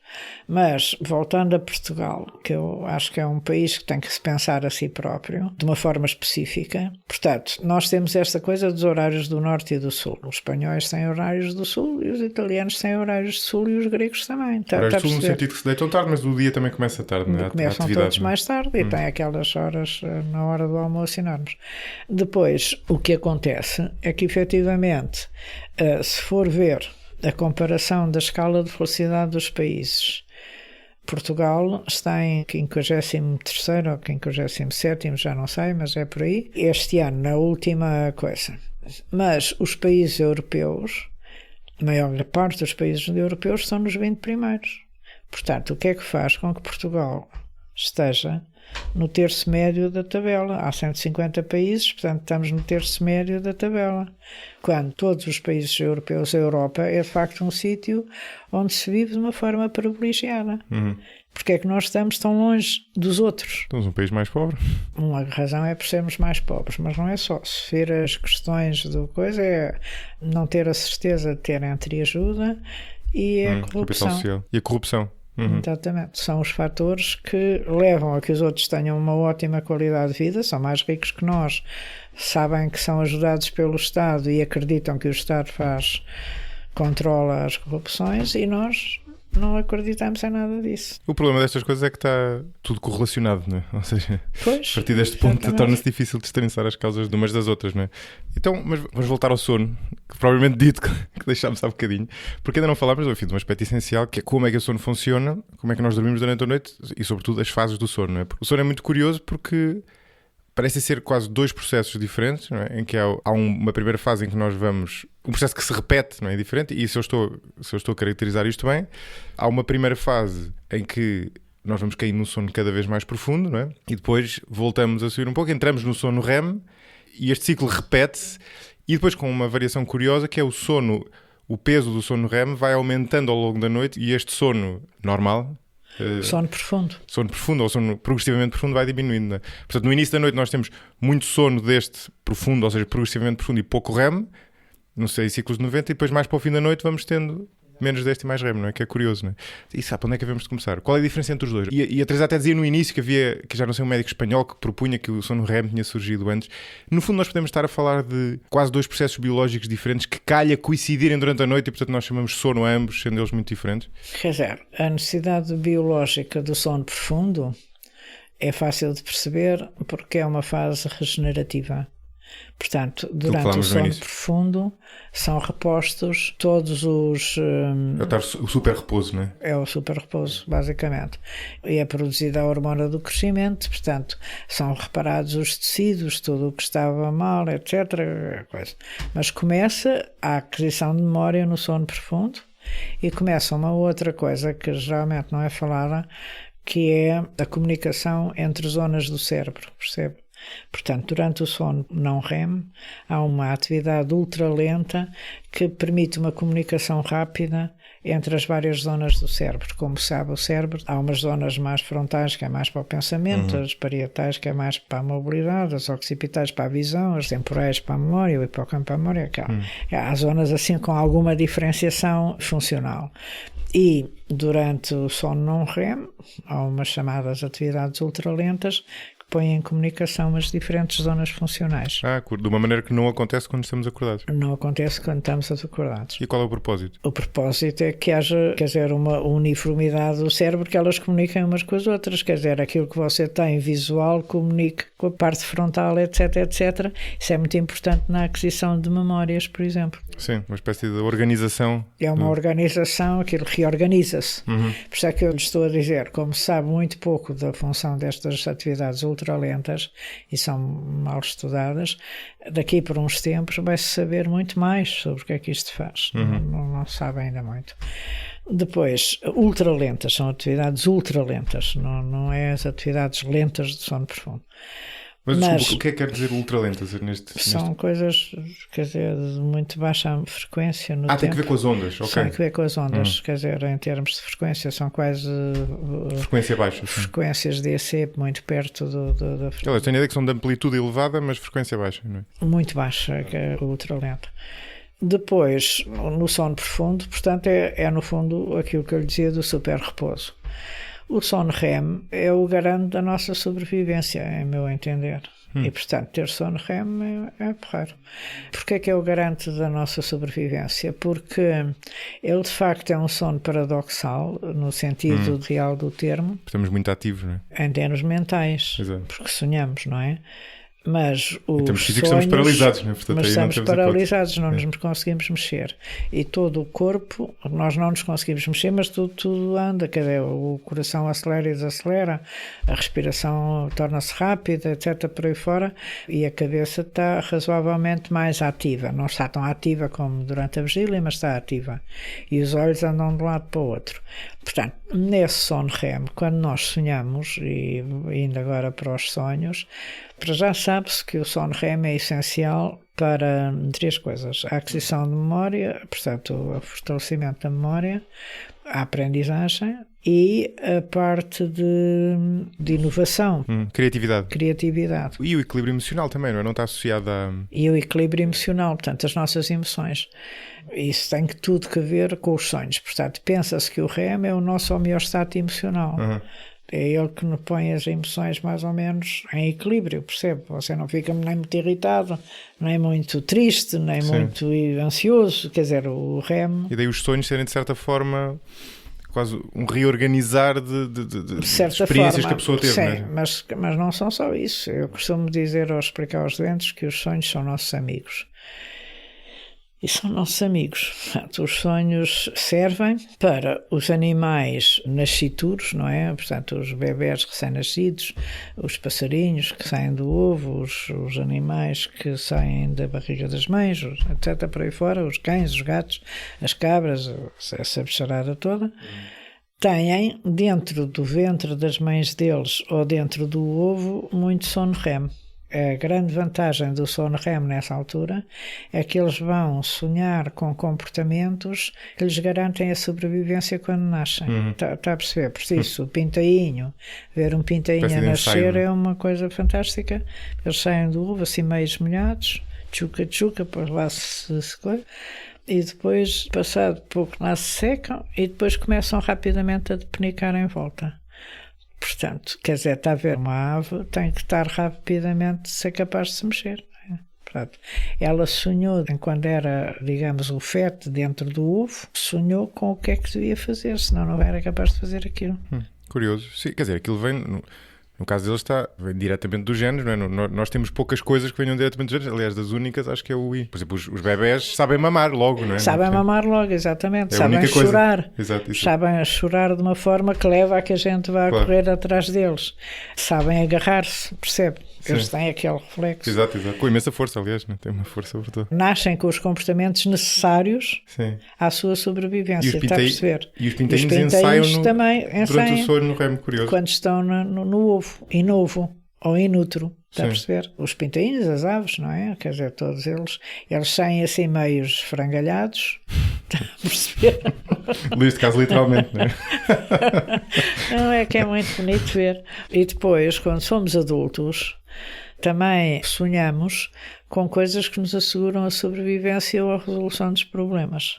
Mas, voltando a Portugal, que eu acho que é um país que tem que se pensar a si próprio, de uma forma específica. Portanto, nós temos esta coisa dos horários do Norte e do Sul. Os espanhóis têm horários do Sul e os italianos têm horários do Sul e os gregos também. Horários do Sul no sentido que se deitam tarde, mas o dia também começa tarde, não é? Começam todos mais tarde e têm aquelas horas na hora do almoço enormes. Depois, o que acontece é que, efetivamente, se for ver a comparação da escala de velocidade dos países, Portugal está em 53º ou 57º, já não sei, mas é por aí. Este ano, na última coisa. Mas os países europeus, a maior parte dos países europeus estão nos 20 primeiros. Portanto, o que é que faz com que Portugal esteja no terço médio da tabela? Há 150 países, portanto estamos no terço médio da tabela. Quando todos os países europeus, a Europa, é de facto um sítio onde se vive de uma forma privilegiada. Porque é que nós estamos tão longe dos outros? Somos um país mais pobre. Uma razão é por sermos mais pobres, mas não é só. Se vir as questões do coisa, é não ter a certeza de ter entreajuda e a corrupção. Social. E a corrupção. Exatamente. São os fatores que levam a que os outros tenham uma ótima qualidade de vida, são mais ricos que nós, sabem que são ajudados pelo Estado e acreditam que o Estado controla as corrupções e nós não acreditamos em nada disso. O problema destas coisas é que está tudo correlacionado, não é? Ou seja, pois, a partir deste ponto torna-se difícil destrinçar as causas de umas das outras, não é? Então, mas vamos voltar ao sono, que provavelmente dito que deixámos há bocadinho, porque ainda não falámos, enfim, de um aspecto essencial, que é como é que o sono funciona, como é que nós dormimos durante a noite e, sobretudo, as fases do sono, não é? Porque o sono é muito curioso porque parecem ser quase dois processos diferentes, não é? Em que há uma primeira fase em que nós vamos... Um processo que se repete, não é? Diferente, e se eu estou a caracterizar isto bem, há uma primeira fase em que nós vamos cair num sono cada vez mais profundo, não é? E depois voltamos a subir um pouco, entramos no sono REM, e este ciclo repete-se, e depois com uma variação curiosa, que é o peso do sono REM vai aumentando ao longo da noite, e este sono normal... sono profundo. Sono profundo, ou sono progressivamente profundo, vai diminuindo, não é? Portanto, no início da noite nós temos muito sono deste profundo, ou seja, progressivamente profundo e pouco REM, não sei, ciclos de 90, e depois mais para o fim da noite vamos tendo menos deste e mais REM, não é? Que é curioso, não é? E sabe, onde é que devemos de começar? Qual é a diferença entre os dois? E a Teresa até dizia no início que já não sei, um médico espanhol que propunha que o sono REM tinha surgido antes. No fundo nós podemos estar a falar de quase dois processos biológicos diferentes que calha coincidirem durante a noite e portanto nós chamamos sono a ambos, sendo eles muito diferentes. Quer dizer, a necessidade biológica do sono profundo é fácil de perceber porque é uma fase regenerativa. Portanto, durante o sono profundo são repostos todos os... É o super repouso, não é? É o super repouso, basicamente. E é produzida a hormona do crescimento, portanto, são reparados os tecidos, tudo o que estava mal, etc. Mas começa a aquisição de memória no sono profundo e começa uma outra coisa que geralmente não é falada, que é a comunicação entre zonas do cérebro, percebe? Portanto, durante o sono não REM, há uma atividade ultralenta que permite uma comunicação rápida entre as várias zonas do cérebro. Como sabe, o cérebro, há umas zonas mais frontais que é mais para o pensamento, as parietais que é mais para a mobilidade, as occipitais para a visão, as temporais para a memória, o hipocampo para a memória. Há zonas assim com alguma diferenciação funcional. E durante o sono não REM, há umas chamadas atividades ultralentas põem em comunicação as diferentes zonas funcionais. De uma maneira que não acontece quando estamos acordados. Não acontece quando estamos acordados. E qual é o propósito? O propósito é que haja, quer dizer, uma uniformidade do cérebro, que elas comuniquem umas com as outras, quer dizer, aquilo que você tem visual comunique com a parte frontal, etc, etc. Isso é muito importante na aquisição de memórias, por exemplo. Sim, uma espécie de organização. É uma organização, aquilo reorganiza-se. Por isso é que eu lhe estou a dizer, como se sabe muito pouco da função destas atividades ultralentas e são mal estudadas, daqui por uns tempos vai-se saber muito mais sobre o que é que isto faz. Não se sabe ainda muito. Depois, ultralentas, são atividades ultralentas, não é as atividades lentas de sono profundo. Mas desculpa, o que é que quer dizer ultralentas São coisas, quer dizer, de muito baixa frequência no tempo. Tem que ver com as ondas, ok. Tem que ver com as ondas, quer dizer, em termos de frequência, são quase... frequência baixa. Frequências DC muito perto da frequência. Eu tenho a ideia que são de amplitude elevada, mas frequência baixa, não é? Muito baixa, que é ultralenta. Depois, no sono profundo, portanto, é no fundo aquilo que eu lhe dizia do super repouso. O sono REM é o garante da nossa sobrevivência, em meu entender. E, portanto, ter sono REM é porreiro. Porquê que é o garante da nossa sobrevivência? Porque ele, de facto, é um sono paradoxal, no sentido real do termo. Estamos muito ativos, não é? Em termos mentais. Exato. Porque sonhamos, não é? Mas os sonhos, estamos paralisados, não é? Portanto, mas estamos paralisados, não hipótese. nos conseguimos mexer. E todo o corpo, nós não nos conseguimos mexer, mas tudo anda. O coração acelera e desacelera, a respiração torna-se rápida, etc. por aí fora, e a cabeça está razoavelmente mais ativa. Não está tão ativa como durante a vigília, mas está ativa. E os olhos andam de um lado para o outro. Portanto, nesse sono REM, quando nós sonhamos, e indo agora para os sonhos, para já sabe-se que o sono REM é essencial para 3 coisas: a aquisição de memória, portanto, o fortalecimento da memória, a aprendizagem e a parte de inovação. Criatividade. E o equilíbrio emocional também, não é? Não está associado a... E o equilíbrio emocional, portanto, as nossas emoções. Isso tem tudo a ver com os sonhos. Portanto, pensa-se que o REM é o nosso homeostato emocional. É ele que nos põe as emoções mais ou menos em equilíbrio, percebe? Você não fica nem muito irritado, nem muito triste, nem muito ansioso. Quer dizer, o REM... E daí os sonhos serem, de certa forma, quase um reorganizar de experiências que a pessoa teve. Sim, não é? mas não são só isso. Eu costumo dizer ou explicar aos doentes que os sonhos são nossos amigos. E são nossos amigos. Portanto, os sonhos servem para os animais nascituros, não é? Portanto, os bebés recém-nascidos, os passarinhos que saem do ovo, os animais que saem da barriga das mães, etc. por aí fora, os cães, os gatos, as cabras, essa bicharada toda, têm dentro do ventre das mães deles ou dentro do ovo muito sono REM. A grande vantagem do sono REM nessa altura é que eles vão sonhar com comportamentos que lhes garantem a sobrevivência quando nascem. Está a perceber? Por isso, o pintainho, ver um pintainho a nascer é uma coisa fantástica. Eles saem do ovo assim meio molhados, tchuca, depois lá se coisa. E depois, passado pouco, lá se secam e depois começam rapidamente a depenicar em volta. Portanto, quer dizer, está a ver uma ave, tem que estar rapidamente ser capaz de se mexer. Portanto, ela sonhou, quando era, digamos, o feto dentro do ovo, sonhou com o que é que devia fazer, senão não era capaz de fazer aquilo. Curioso. Sim, quer dizer, aquilo vem... No caso deles vem diretamente dos genes, não é? Nós temos poucas coisas que venham diretamente dos genes. Aliás, das únicas, acho que é o I. Por exemplo, os bebés sabem mamar logo, não é? Sabem mamar logo, exatamente. Sabem chorar. Exato, sabem chorar de uma forma que leva a que a gente vá correr atrás deles. Sabem agarrar-se, percebe? Eles têm aquele reflexo. Exato. Com imensa força, aliás, não? Tem uma força brutal. Nascem com os comportamentos necessários à sua sobrevivência, está a perceber? E os pintainhos ensaiam também durante o sonho no REM, curioso. Quando estão no ovo, inovo ou inútero, está a perceber? Os pintainhos, as aves, não é? Quer dizer, todos eles saem assim meio esfrangalhados, está a perceber? Neste caso, literalmente, não é? Não, é que é muito bonito ver. E depois, quando somos adultos, Também sonhamos com coisas que nos asseguram a sobrevivência ou a resolução dos problemas.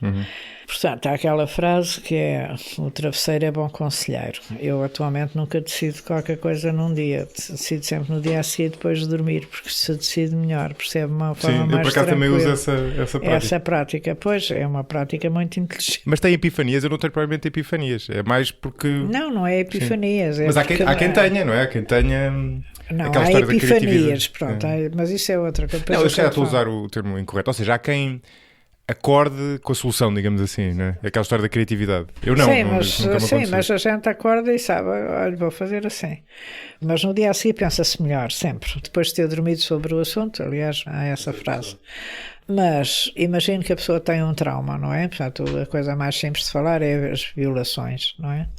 Portanto, há aquela frase que é: o travesseiro é bom conselheiro. Eu atualmente nunca decido qualquer coisa num dia, decido sempre no dia a seguir depois de dormir, porque se decido melhor, percebe uma forma mais tranquila. Sim, eu por acaso também uso essa prática. Essa prática, pois, é uma prática muito inteligente. Mas tem epifanias? Eu não tenho provavelmente epifanias, é mais porque... Não é epifanias. É mas há quem tenha, não é? Há quem tenha... Não, aquela há história da epifanias, pronto, mas isso é outra coisa. Não, eu já estou a usar o termo incorreto, ou seja, há quem acorde com a solução, digamos assim, não é? Aquela história da criatividade. Eu não, mas a gente acorda e sabe, olha, vou fazer assim. Mas no dia a seguir pensa-se melhor, sempre. Depois de ter dormido sobre o assunto, aliás, há essa frase. Mas imagino que a pessoa tem um trauma, não é? Portanto, a coisa mais simples de falar é as violações, não é?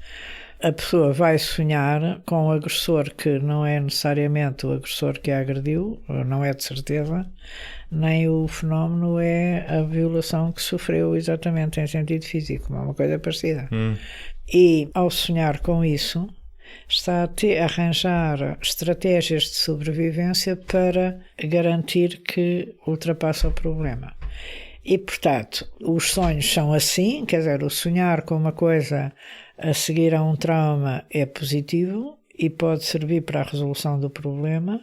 A pessoa vai sonhar com um agressor que não é necessariamente o agressor que a agrediu, não é de certeza, nem o fenómeno é a violação que sofreu exatamente em sentido físico, é uma coisa parecida. E ao sonhar com isso, está a arranjar estratégias de sobrevivência para garantir que ultrapassa o problema. E, portanto, os sonhos são assim, quer dizer, o sonhar com uma coisa a seguir a um trauma é positivo e pode servir para a resolução do problema.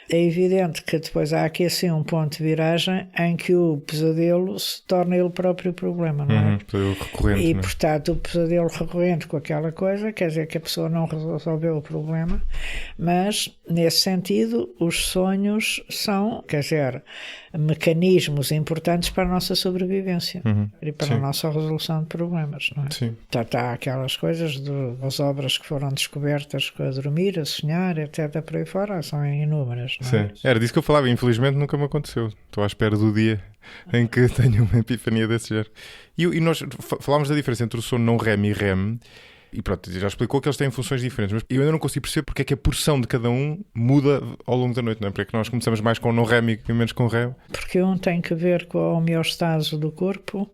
É evidente que depois há aqui assim um ponto de viragem em que o pesadelo se torna ele próprio problema, não é? Pesadelo recorrente, e, não é? portanto, o pesadelo recorrente com aquela coisa quer dizer que a pessoa não resolveu o problema, mas, nesse sentido, os sonhos são, quer dizer, mecanismos importantes para a nossa sobrevivência e para a nossa resolução de problemas, não é? Sim. Portanto, há aquelas coisas das obras que foram descobertas a dormir, a sonhar, etc. por aí fora, são inúmeras. Não é? Sim, era disso que eu falava, infelizmente nunca me aconteceu. Estou à espera do dia em que tenho uma epifania desse género. E nós falámos da diferença entre o sono não REM e REM, e pronto, já explicou que eles têm funções diferentes, mas eu ainda não consigo perceber porque é que a porção de cada um muda ao longo da noite, não é? Porque é que nós começamos mais com não REM e menos com REM? Porque um tem que ver com a homeostase do corpo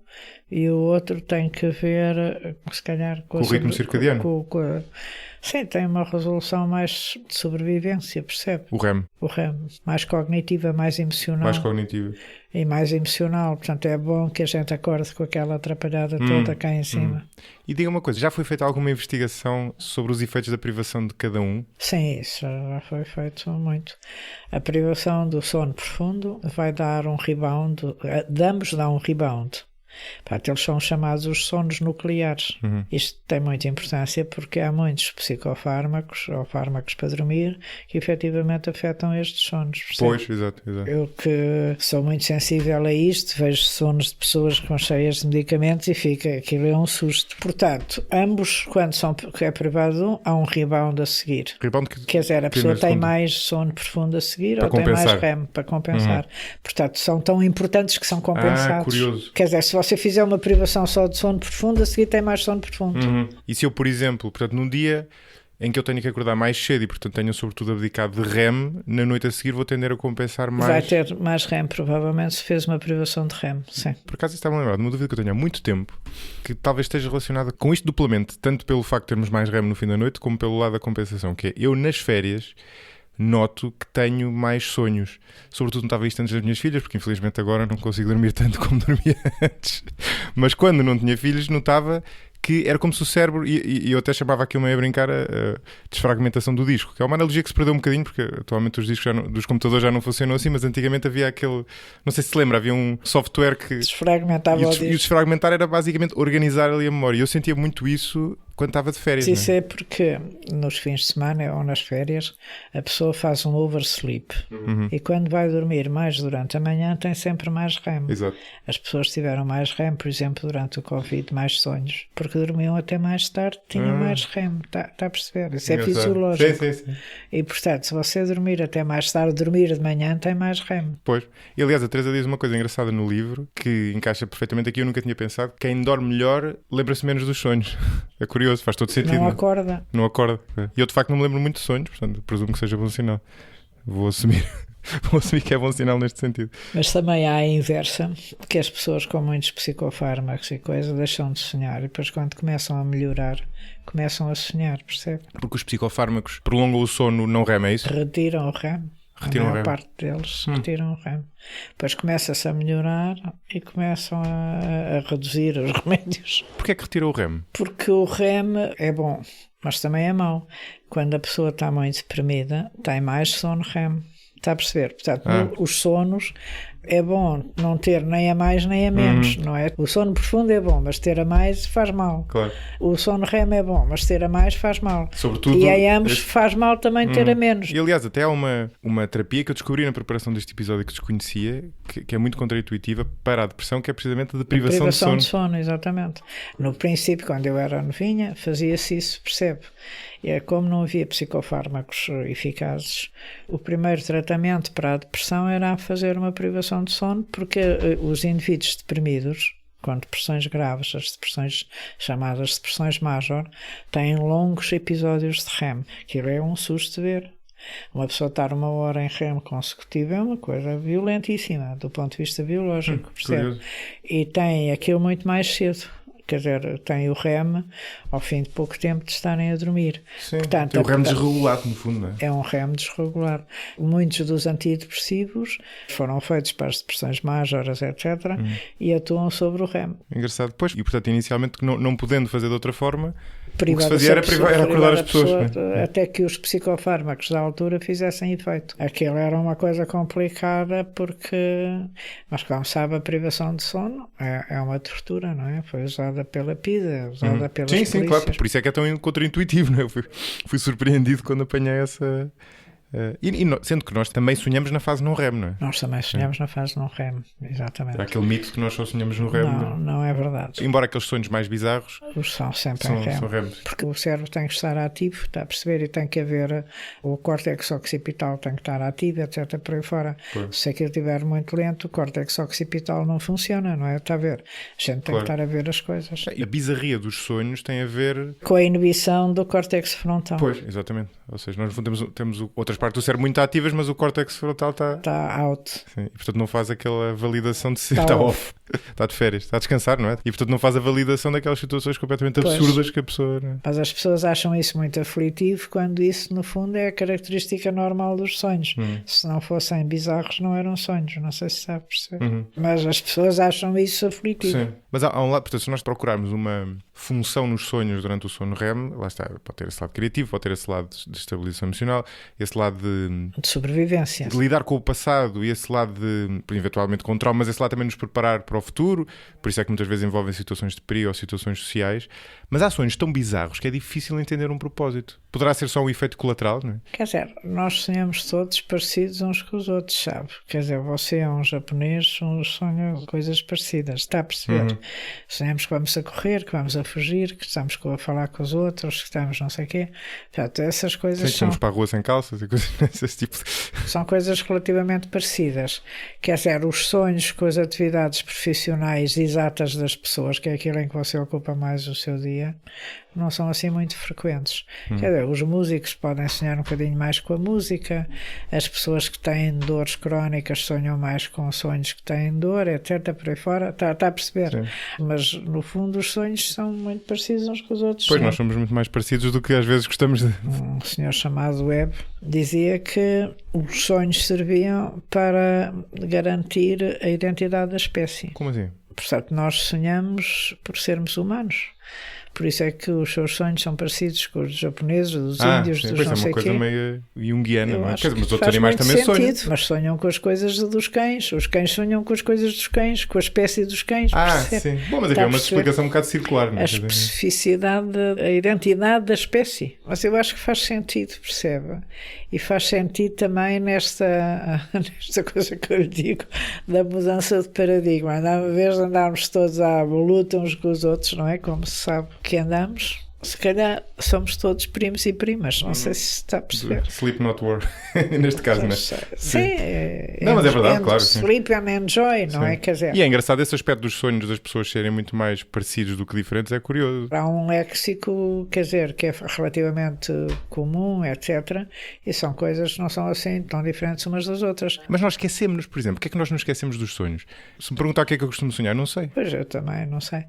e o outro tem que ver, se calhar, com o ritmo circadiano. Sim, tem uma resolução mais de sobrevivência, percebe? O REM. O REM. Mais cognitiva, mais emocional. Mais cognitiva. E mais emocional. Portanto, é bom que a gente acorde com aquela atrapalhada toda cá em cima. E diga uma coisa, já foi feita alguma investigação sobre os efeitos da privação de cada um? Sim, isso já foi feito muito. A privação do sono profundo vai dar um rebound, de ambos dá um rebound. Portanto, eles são chamados os sonos nucleares. Isto tem muita importância porque há muitos psicofármacos ou fármacos para dormir que efetivamente afetam estes sonos. Percebe? Pois, exato. Eu que sou muito sensível a isto, vejo sonos de pessoas com cheias de medicamentos e aquilo é um susto. Portanto, ambos, quando é privado, há um rebound a seguir. Quer dizer, a pessoa tem mais sono profundo a seguir ou tem mais REM para compensar. Portanto, são tão importantes que são compensados. Curioso. Quer dizer, se você fizer uma privação só de sono profundo, a seguir tem mais sono profundo. E se eu, por exemplo, portanto, num dia em que eu tenho que acordar mais cedo e, portanto, tenho sobretudo abdicado de REM, na noite a seguir vou tender a compensar mais... Vai ter mais REM, provavelmente, se fez uma privação de REM, sim. Por acaso estava a lembrar de uma dúvida que eu tenho há muito tempo, que talvez esteja relacionada com isto duplamente, tanto pelo facto de termos mais REM no fim da noite, como pelo lado da compensação, que é, eu nas férias noto que tenho mais sonhos. Sobretudo notava isto antes das minhas filhas, porque infelizmente agora não consigo dormir tanto como dormia antes. Mas quando não tinha filhos, notava que era como se o cérebro, e eu até chamava aquilo meio a brincar a desfragmentação do disco, que é uma analogia que se perdeu um bocadinho, porque atualmente os discos dos computadores já não funcionam assim, mas antigamente havia aquele, não sei se se lembra, havia um software que desfragmentava o disco. E o desfragmentar era basicamente organizar ali a memória. E eu sentia muito isso quando estava de férias. Isso é porque nos fins de semana ou nas férias a pessoa faz um oversleep e quando vai dormir mais durante a manhã tem sempre mais REM. Exato. As pessoas tiveram mais REM, por exemplo, durante o Covid, mais sonhos, porque dormiam até mais tarde, tinham mais REM. Está a perceber? Isso é fisiológico. Sim. E portanto, se você dormir até mais tarde, dormir de manhã, tem mais REM. Pois. E aliás, a Teresa diz uma coisa engraçada no livro que encaixa perfeitamente aqui, eu nunca tinha pensado: quem dorme melhor lembra-se menos dos sonhos. É curioso, faz todo sentido. Não acorda. Não acorda. E eu de facto não me lembro muito de sonhos, portanto presumo que seja bom sinal. Vou assumir que é bom sinal neste sentido. Mas também há a inversa, que as pessoas com muitos psicofármacos e coisas deixam de sonhar e depois quando começam a melhorar, começam a sonhar, percebe? Porque os psicofármacos prolongam o sono não REM, é isso? Retiram o REM. Retiram a o maior REM. parte deles retiram o REM. Depois começa-se a melhorar e começam a reduzir os remédios. Porquê é que retira o REM? Porque o REM é bom, mas também é mau. Quando a pessoa está muito deprimida, tem mais sono REM. Está a perceber? Portanto, os sonos é bom não ter nem a mais nem a menos, não é? O sono profundo é bom, mas ter a mais faz mal. Claro. O sono REM é bom, mas ter a mais faz mal. Sobretudo, e em ambos faz mal também ter a menos. E aliás, até há uma terapia que eu descobri na preparação deste episódio que desconhecia, que é muito contraintuitiva para a depressão, que é precisamente a deprivação de sono. De sono, exatamente. No princípio, quando eu era novinha, fazia-se isso, percebe? E como não havia psicofármacos eficazes, o primeiro tratamento para a depressão era fazer uma privação de sono, porque os indivíduos deprimidos, com depressões graves, as depressões chamadas depressões major, têm longos episódios de REM. Aquilo é um susto de ver. Uma pessoa estar 1 hora em REM consecutiva é uma coisa violentíssima, do ponto de vista biológico, percebe? E tem aquilo muito mais cedo. Quer dizer, tem o REM ao fim de pouco tempo de estarem a dormir. Sim, portanto, tem o REM desregulado, no fundo, não é? É um REM desregular. Muitos dos antidepressivos foram feitos para as depressões majoras, etc., e atuam sobre o REM. Engraçado. Pois, e portanto, inicialmente, não podendo fazer de outra forma, o que se Privar fazia era acordar as pessoas. Até que os psicofármacos da altura fizessem efeito. Aquilo era uma coisa complicada porque, mas como sabe, a privação de sono é uma tortura, não é? Foi usada pela PIDE, usada pelas polícias. Sim, claro. Por isso é que é tão contraintuitivo, não é? Eu fui surpreendido quando apanhei essa... sendo que nós também sonhamos na fase não REM, não é? Nós também sonhamos na fase não REM, exatamente. Há aquele mito que nós só sonhamos no REM. Não é verdade. Embora aqueles sonhos mais bizarros são sempre em REM. São REM. Porque o cérebro tem que estar ativo, está a perceber, e tem que haver o córtex occipital tem que estar ativo, etc. Por aí fora. Pois. Se aquilo estiver muito lento, o córtex occipital não funciona, não é? Está a ver? A gente tem que estar a ver as coisas. E a bizarria dos sonhos tem a ver com a inibição do córtex frontal. Pois, exatamente. Ou seja, nós temos outras partes do cérebro muito ativas, mas o córtex frontal está out. Sim, e portanto não faz aquela validação de se está off. Está de férias, está a descansar, não é? E portanto não faz a validação daquelas situações completamente absurdas que a pessoa... Não é? Mas as pessoas acham isso muito aflitivo, quando isso no fundo é a característica normal dos sonhos. Se não fossem bizarros não eram sonhos, não sei se sabe perceber. Mas as pessoas acham isso aflitivo. Sim. Mas há um lado, portanto, se nós procurarmos uma função nos sonhos durante o sono REM, lá está, pode ter esse lado criativo, pode ter esse lado de estabilização emocional, esse lado de sobrevivência, de lidar com o passado, e esse lado de, eventualmente com traumas, esse lado também nos preparar para o futuro. Por isso é que muitas vezes envolvem situações de perigo ou situações sociais. Mas há sonhos tão bizarros que é difícil entender um propósito. Poderá ser só um efeito colateral, não é? Quer dizer, nós sonhamos todos parecidos uns com os outros, sabe? Quer dizer, você é um japonês, sonha coisas parecidas, está a perceber? Sonhamos que vamos a correr, que vamos a fugir, que estamos a falar com os outros, que estamos não sei o quê. Portanto, essas coisas Sim, vamos para a rua sem calças e coisas desse tipo. São coisas relativamente parecidas. Quer dizer, os sonhos com as atividades profissionais exatas das pessoas, que é aquilo em que você ocupa mais o seu dia, não são assim muito frequentes. Quer dizer, os músicos podem sonhar um bocadinho mais com a música, as pessoas que têm dores crónicas sonham mais com sonhos que têm dor, etc. Por aí fora, está a perceber? Sim. Mas no fundo os sonhos são muito parecidos uns com os outros. Pois, nós somos muito mais parecidos do que às vezes gostamos de... Um senhor chamado Webb dizia que os sonhos serviam para garantir a identidade da espécie. Como assim? Portanto, nós sonhamos por sermos humanos. Por isso é que os seus sonhos são parecidos com os dos japoneses, dos índios, sim, dos não sei o quê. É uma coisa meio junguiana, não é? Mas os outros animais também sonham. Mas sonham com as coisas dos cães. Os cães sonham com as coisas dos cães, com a espécie dos cães. Sim. Bom, mas aqui é uma explicação um bocado circular, não é? A especificidade, a identidade da espécie. Mas eu acho que faz sentido, percebe? E faz sentido também nesta coisa que eu lhe digo, da mudança de paradigma. Em vez de andarmos todos à luta uns com os outros, não é? Como se sabe que andamos, se calhar somos todos primos e primas. Não sei se está a perceber. Sleep not work, neste caso, não é? Sim. Não, mas é verdade, claro. Sleep and enjoy, não é? Quer dizer, e é engraçado esse aspecto dos sonhos das pessoas serem muito mais parecidos do que diferentes, é curioso. Há um léxico, quer dizer, que é relativamente comum, etc. E são coisas que não são assim tão diferentes umas das outras. Mas nós esquecemos-nos, por exemplo. Porquê é que nós nos esquecemos dos sonhos? Se me perguntar o que é que eu costumo sonhar, não sei. Pois, eu também não sei.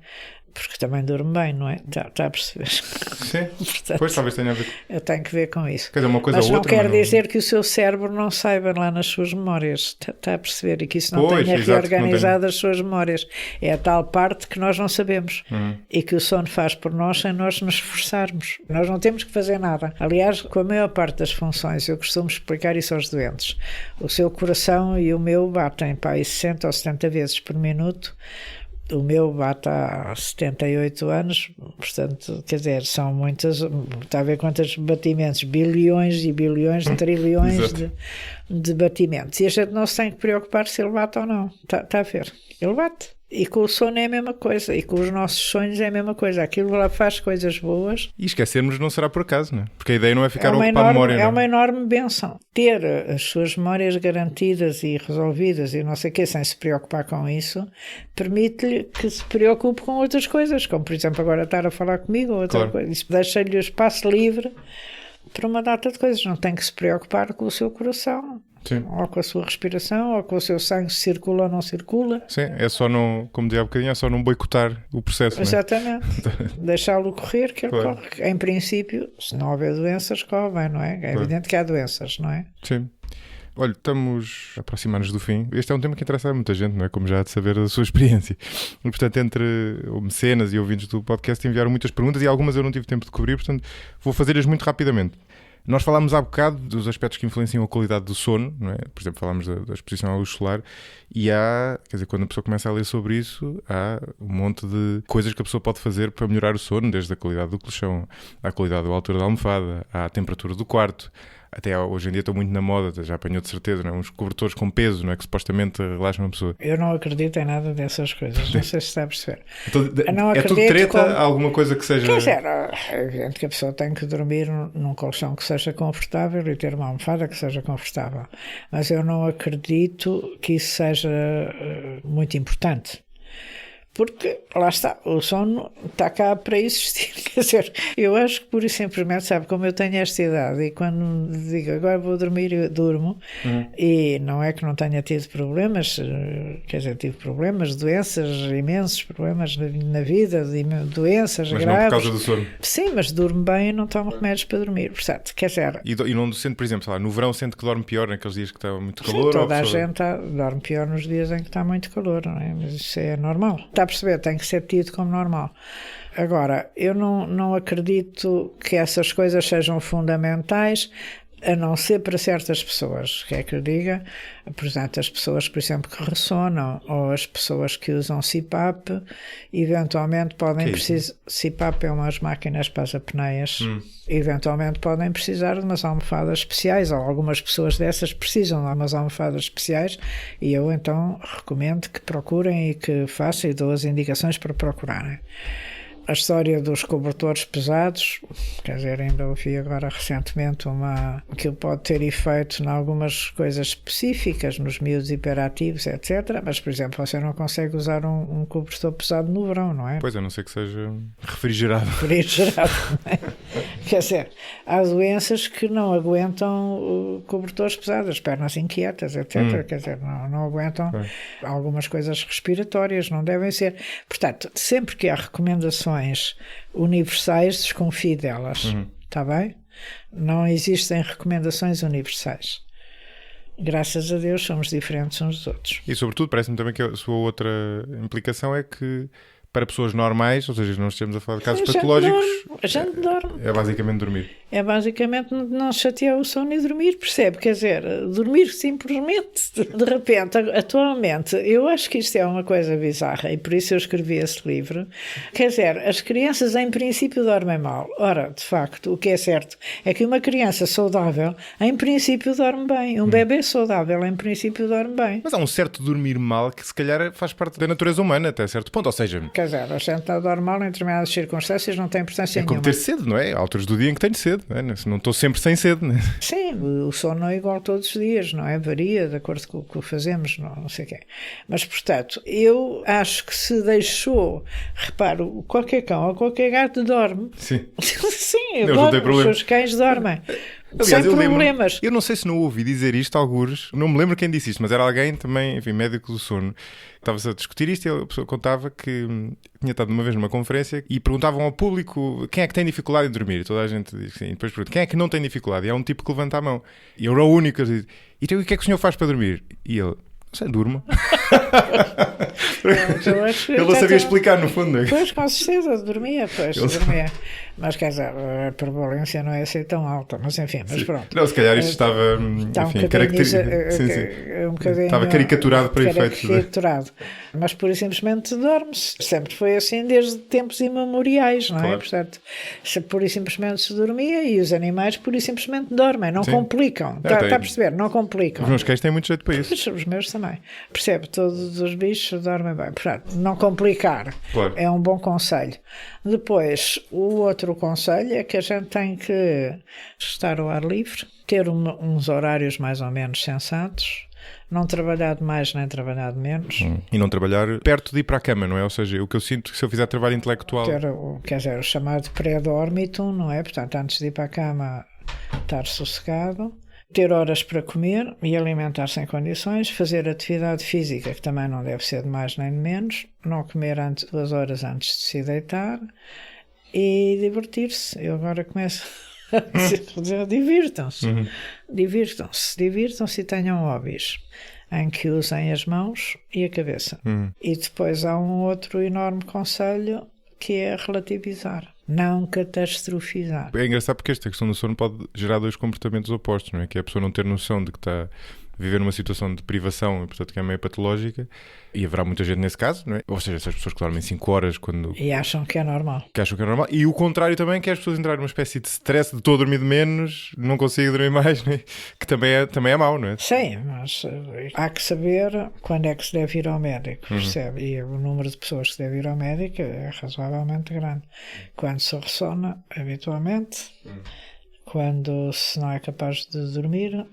porque também durmo bem, não é? Está a perceber? Sim, Portanto, pois talvez tenha a ver. Eu tenho que ver com isso. Quer dizer, uma coisa mas ou não outra, quer mas não... dizer que o seu cérebro não saiba lá nas suas memórias. Está a perceber? E que isso não Pois, tenha exato, reorganizado as suas memórias. É a tal parte que nós não sabemos. E que o sono faz por nós sem nós nos esforçarmos. Nós não temos que fazer nada. Aliás, com a maior parte das funções, eu costumo explicar isso aos doentes. O seu coração e o meu batem para aí 60 ou 70 vezes por minuto. O meu bate há 78 anos, portanto, quer dizer, são muitas, está a ver quantos batimentos, bilhões e bilhões, trilhões de batimentos. E a gente não se tem que preocupar se ele bate ou não, está a ver? Ele bate. E com o sono é a mesma coisa, e com os nossos sonhos é a mesma coisa. Aquilo lá faz coisas boas. E esquecermos não será por acaso, não é? Porque a ideia não é ficar ocupado a memória. É uma enorme bênção. Ter as suas memórias garantidas e resolvidas e não sei o quê, sem se preocupar com isso, permite-lhe que se preocupe com outras coisas, como por exemplo agora estar a falar comigo ou outra coisa. Isso deixa-lhe o espaço livre para uma data de coisas. Não tem que se preocupar com o seu coração. Sim. Ou com a sua respiração, ou com o seu sangue, se circula ou não circula. Sim, é só não, como dizia há bocadinho, é só não boicotar o processo. Exatamente. Deixá-lo correr, que ele corre. Em princípio, se não houver doenças, corre bem, não é? É evidente que há doenças, não é? Sim. Olha, estamos a aproximar-nos do fim. Este é um tema que interessa a muita gente, não é? Como já há de saber da sua experiência. E, portanto, entre mecenas e ouvintes do podcast enviaram muitas perguntas e algumas eu não tive tempo de cobrir, portanto, vou fazer-as muito rapidamente. Nós falámos há bocado dos aspectos que influenciam a qualidade do sono, não é? Por exemplo, falámos da exposição à luz solar e há, quer dizer, quando a pessoa começa a ler sobre isso, há um monte de coisas que a pessoa pode fazer para melhorar o sono, desde a qualidade do colchão, à qualidade da altura da almofada, à temperatura do quarto. Até hoje em dia estou muito na moda, já apanhou de certeza, não é? Uns cobertores com peso, não é? Que supostamente relaxam a pessoa. Eu não acredito em nada dessas coisas, não sei se está a perceber. É tudo treta, alguma coisa que seja... Quer dizer, é evidente que a pessoa tem que dormir num colchão que seja confortável e ter uma almofada que seja confortável. Mas eu não acredito que isso seja muito importante. Porque, lá está, o sono está cá para existir. Quer dizer, eu acho que pura e simplesmente, sabe, como eu tenho esta idade e quando digo agora vou dormir, eu durmo, e não é que não tenha tido problemas, quer dizer, tive problemas, doenças, imensos problemas na vida, doenças mas graves. Mas não por causa do sono? Sim, mas durmo bem e não tomo remédios para dormir, portanto, quer dizer... E não sente, por exemplo, sei lá, no verão sente que dorme pior naqueles dias que está muito calor? Sim, toda a gente dorme pior nos dias em que está muito calor, não é? Mas isso é normal. Está a perceber? Tem que ser tido como normal. Agora, eu não acredito que essas coisas sejam fundamentais, a não ser para certas pessoas. Quer que eu diga? Portanto, as pessoas, por exemplo, que ressonam, ou as pessoas que usam CPAP, eventualmente podem precisar... CPAP é umas máquinas para as apneias. Eventualmente podem precisar de umas almofadas especiais, ou algumas pessoas dessas precisam de umas almofadas especiais, e eu então recomendo que procurem e que façam, e dou as indicações para procurarem. A história dos cobertores pesados, quer dizer, ainda ouvi agora recentemente que pode ter efeito em algumas coisas específicas, nos miúdos hiperativos, etc. Mas, por exemplo, você não consegue usar um cobertor pesado no verão, não é? Pois, a não ser que seja refrigerado. Refrigerado, não é? Quer dizer, há doenças que não aguentam cobertores pesados, as pernas inquietas, etc. Quer dizer, não aguentam algumas coisas respiratórias, não devem ser. Portanto, sempre que há recomendações universais, desconfie delas. Está bem? Não existem recomendações universais. Graças a Deus somos diferentes uns dos outros. E sobretudo, parece-me também que a sua outra implicação é que para pessoas normais, ou seja, não estamos a falar de casos patológicos, a gente dorme. É basicamente dormir. É basicamente não chatear o sono e dormir, percebe? Quer dizer, dormir simplesmente. De repente, atualmente, eu acho que isto é uma coisa bizarra e por isso eu escrevi esse livro. Quer dizer, as crianças em princípio dormem mal. Ora, de facto, o que é certo é que uma criança saudável em princípio dorme bem. Um bebê saudável em princípio dorme bem. Mas há um certo dormir mal que se calhar faz parte da natureza humana até certo ponto, ou seja... Quer dizer, a gente dorme mal em determinadas circunstâncias não tem importância nenhuma. É como ter sede, não é? Há alturas do dia em que tenho sede. Não estou sempre sem sede, não é? Sim, o sono não é igual todos os dias, não é? Varia de acordo com o que fazemos, não sei o quê. Mas, portanto, eu acho que se deixou, reparo, qualquer cão ou qualquer gato dorme. Sim. Sim, não tem problema. Os seus cães dormem. Aliás, sem problemas. Eu não sei se não ouvi dizer isto a algures, não me lembro quem disse isto, mas era alguém também, enfim, médico do sono. Estava-se a discutir isto e a pessoa contava que tinha estado uma vez numa conferência e perguntavam ao público quem é que tem dificuldade em dormir. E toda a gente diz que sim. E depois pergunta quem é que não tem dificuldade. E há um tipo que levanta a mão. E eu era o único que diz, então, o que é que o senhor faz para dormir? E ele, não sei, durmo. Ele não sabia explicar, no fundo. Pois, com certeza, dormia. Mas, quer dizer, a prevalência não é assim tão alta, mas enfim, mas pronto. Não, se calhar isto estava, enfim, estava caricaturado para efeitos. Caricaturado. Mas, pura e simplesmente, dorme-se. Sempre foi assim desde tempos imemoriais, não é? Claro. Portanto, pura e simplesmente se dormia e os animais pura e simplesmente dormem, não complicam. Está a perceber? Não complicam. Os meus cães têm muito jeito para isso. Os meus também. Percebe? Todos os bichos dormem bem. Portanto, não complicar. Claro. É um bom conselho. Depois, o outro conselho é que a gente tem que estar ao ar livre, ter uns horários mais ou menos sensatos, não trabalhar de mais nem trabalhar de menos. E não trabalhar perto de ir para a cama, não é? Ou seja, o que eu sinto que se eu fizer trabalho intelectual... Quer dizer, o chamado pré-dormitum, não é? Portanto, antes de ir para a cama, estar sossegado. Ter horas para comer e alimentar-se em condições, fazer atividade física, que também não deve ser de mais nem de menos, não comer 2 horas antes de se deitar e divertir-se. Eu agora começo a dizer, divirtam-se. Divirtam-se e tenham hobbies em que usem as mãos e a cabeça. E depois há um outro enorme conselho que é relativizar. Não catastrofizar. É engraçado porque esta questão do sono pode gerar 2 comportamentos opostos, não é? Que é a pessoa não ter noção de que está a viver numa situação de privação e, portanto, que é meio patológica, e haverá muita gente nesse caso, não é? Ou seja, essas pessoas que dormem 5 horas quando... E acham que é normal. E o contrário também, que é as pessoas entrarem numa espécie de stress de estou a dormir de menos, não consigo dormir mais, não é? Que também é mau, não é? Sim, mas há que saber quando é que se deve ir ao médico, percebe? E o número de pessoas que deve ir ao médico é razoavelmente grande. Quando se ressona, habitualmente, quando se não é capaz de dormir,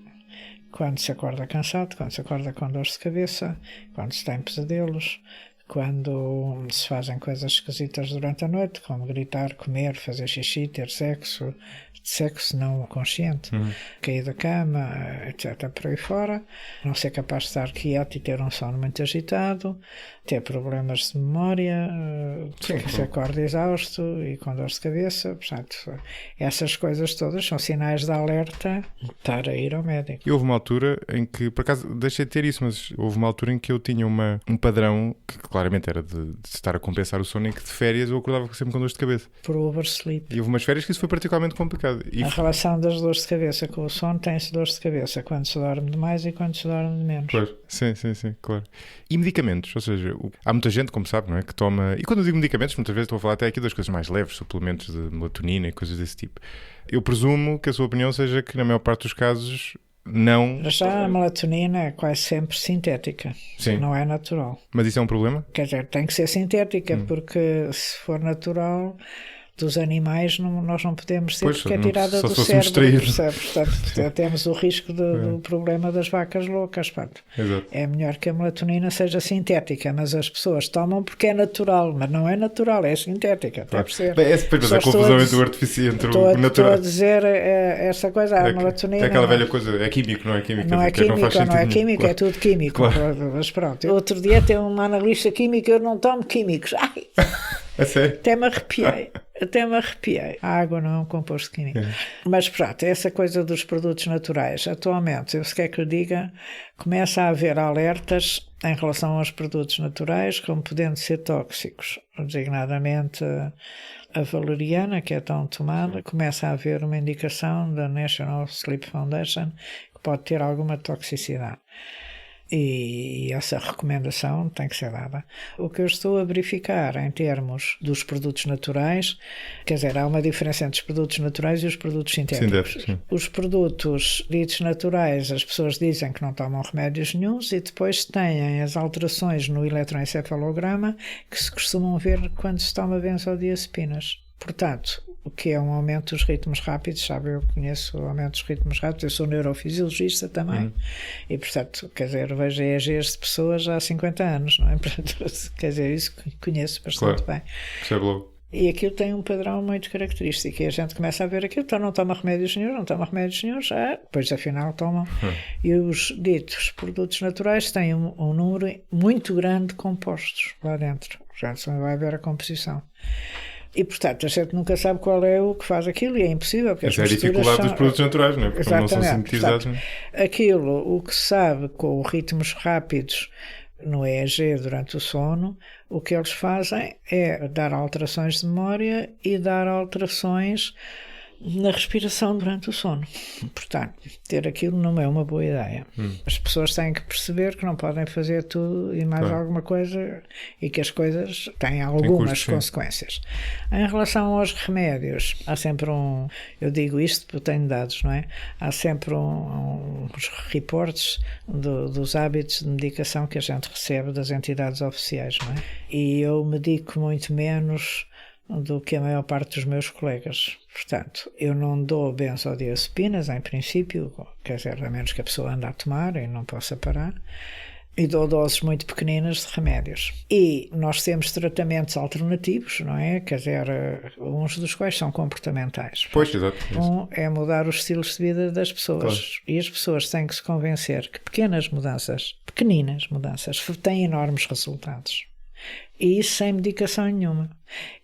quando se acorda cansado, quando se acorda com dores de cabeça, quando se tem pesadelos, quando se fazem coisas esquisitas durante a noite, como gritar, comer, fazer xixi, ter sexo não consciente, cair da cama, etc. por aí fora, não ser capaz de estar quieto e ter um sono muito agitado, ter problemas de memória, que se acorda exausto e com dor de cabeça. Portanto, essas coisas todas são sinais de alerta de estar a ir ao médico. E houve uma altura em que, por acaso, deixei de ter isso, mas houve uma altura em que eu tinha um padrão que claramente era de estar a compensar o sono, em que de férias eu acordava sempre com dores de cabeça. Por oversleep. E houve umas férias que isso foi particularmente complicado. A relação das dores de cabeça com o sono tem-se dores de cabeça quando se dorme de mais e quando se dorme de menos. Claro. Sim, claro. E medicamentos, ou seja, há muita gente, como sabe, não é, que toma... E quando eu digo medicamentos, muitas vezes estou a falar até aqui das coisas mais leves, suplementos de melatonina e coisas desse tipo. Eu presumo que a sua opinião seja que, na maior parte dos casos, não... Já a melatonina é quase sempre sintética. Sim. Não é natural. Mas isso é um problema? Quer dizer, tem que ser sintética, porque se for natural... dos animais nós não podemos ter, porque é tirada do cérebro. Portanto, temos o risco do problema das vacas loucas. Exato. É melhor que a melatonina seja sintética, mas as pessoas tomam porque é natural, mas não é natural, é sintética. Está a perceber? Mas a confusão entre o artificial entre o natural. Estou a dizer essa coisa, a melatonina... É aquela velha coisa, é químico, não é químico? Não é químico, claro. É tudo químico. Claro. Mas pronto, outro dia tem uma analista química, eu não tomo químicos. Ai! É sério? Até me arrepiei. A água não é um composto químico. Mas pronto, essa coisa dos produtos naturais. Atualmente, eu se quer que eu diga, começa a haver alertas em relação aos produtos naturais como podendo ser tóxicos. Designadamente a valeriana, que é tão tomada, começa a haver uma indicação da National Sleep Foundation que pode ter alguma toxicidade. E essa recomendação tem que ser dada. O que eu estou a verificar em termos dos produtos naturais, quer dizer, há uma diferença entre os produtos naturais e os produtos sintéticos. Sim. Os produtos ditos naturais, as pessoas dizem que não tomam remédios nenhuns e depois têm as alterações no eletroencefalograma que se costumam ver quando se toma benzodiazepinas. Portanto, o que é um aumento dos ritmos rápidos, sabe, eu conheço o aumento dos ritmos rápidos, eu sou neurofisiologista também, e portanto, quer dizer, vejo EEGs de pessoas há 50 anos, não é? Quer dizer, isso conheço bastante bem. Percebe logo. E aquilo tem um padrão muito característico. E a gente começa a ver aquilo, então não toma remédios nenhum, não toma remédios nenhum, depois afinal tomam. E os ditos produtos naturais têm um número muito grande de compostos lá dentro. Já se vai ver a composição. E, portanto, a gente nunca sabe qual é o que faz aquilo e é impossível. Porque essa é a dificuldade dos produtos naturais, não é? Porque não são sintetizados. Portanto, aquilo, o que se sabe com ritmos rápidos no EEG durante o sono, o que eles fazem é dar alterações de memória e dar alterações na respiração durante o sono. Portanto, ter aquilo não é uma boa ideia. As pessoas têm que perceber que não podem fazer tudo e mais alguma coisa, e que as coisas têm algumas consequências. Em relação aos remédios, há sempre eu digo isto porque tenho dados, não é? Há sempre uns reportes dos hábitos de medicação que a gente recebe das entidades oficiais, não é? E eu medico muito menos do que a maior parte dos meus colegas. Portanto, eu não dou benzodiazepinas, em princípio, quer dizer, a menos que a pessoa ande a tomar e não possa parar, e dou doses muito pequeninas de remédios. E nós temos tratamentos alternativos, não é? Quer dizer, uns dos quais são comportamentais. Pois, exato. É mudar os estilos de vida das pessoas. Claro. E as pessoas têm que se convencer que pequenas mudanças, pequeninas mudanças, têm enormes resultados. E isso sem medicação nenhuma.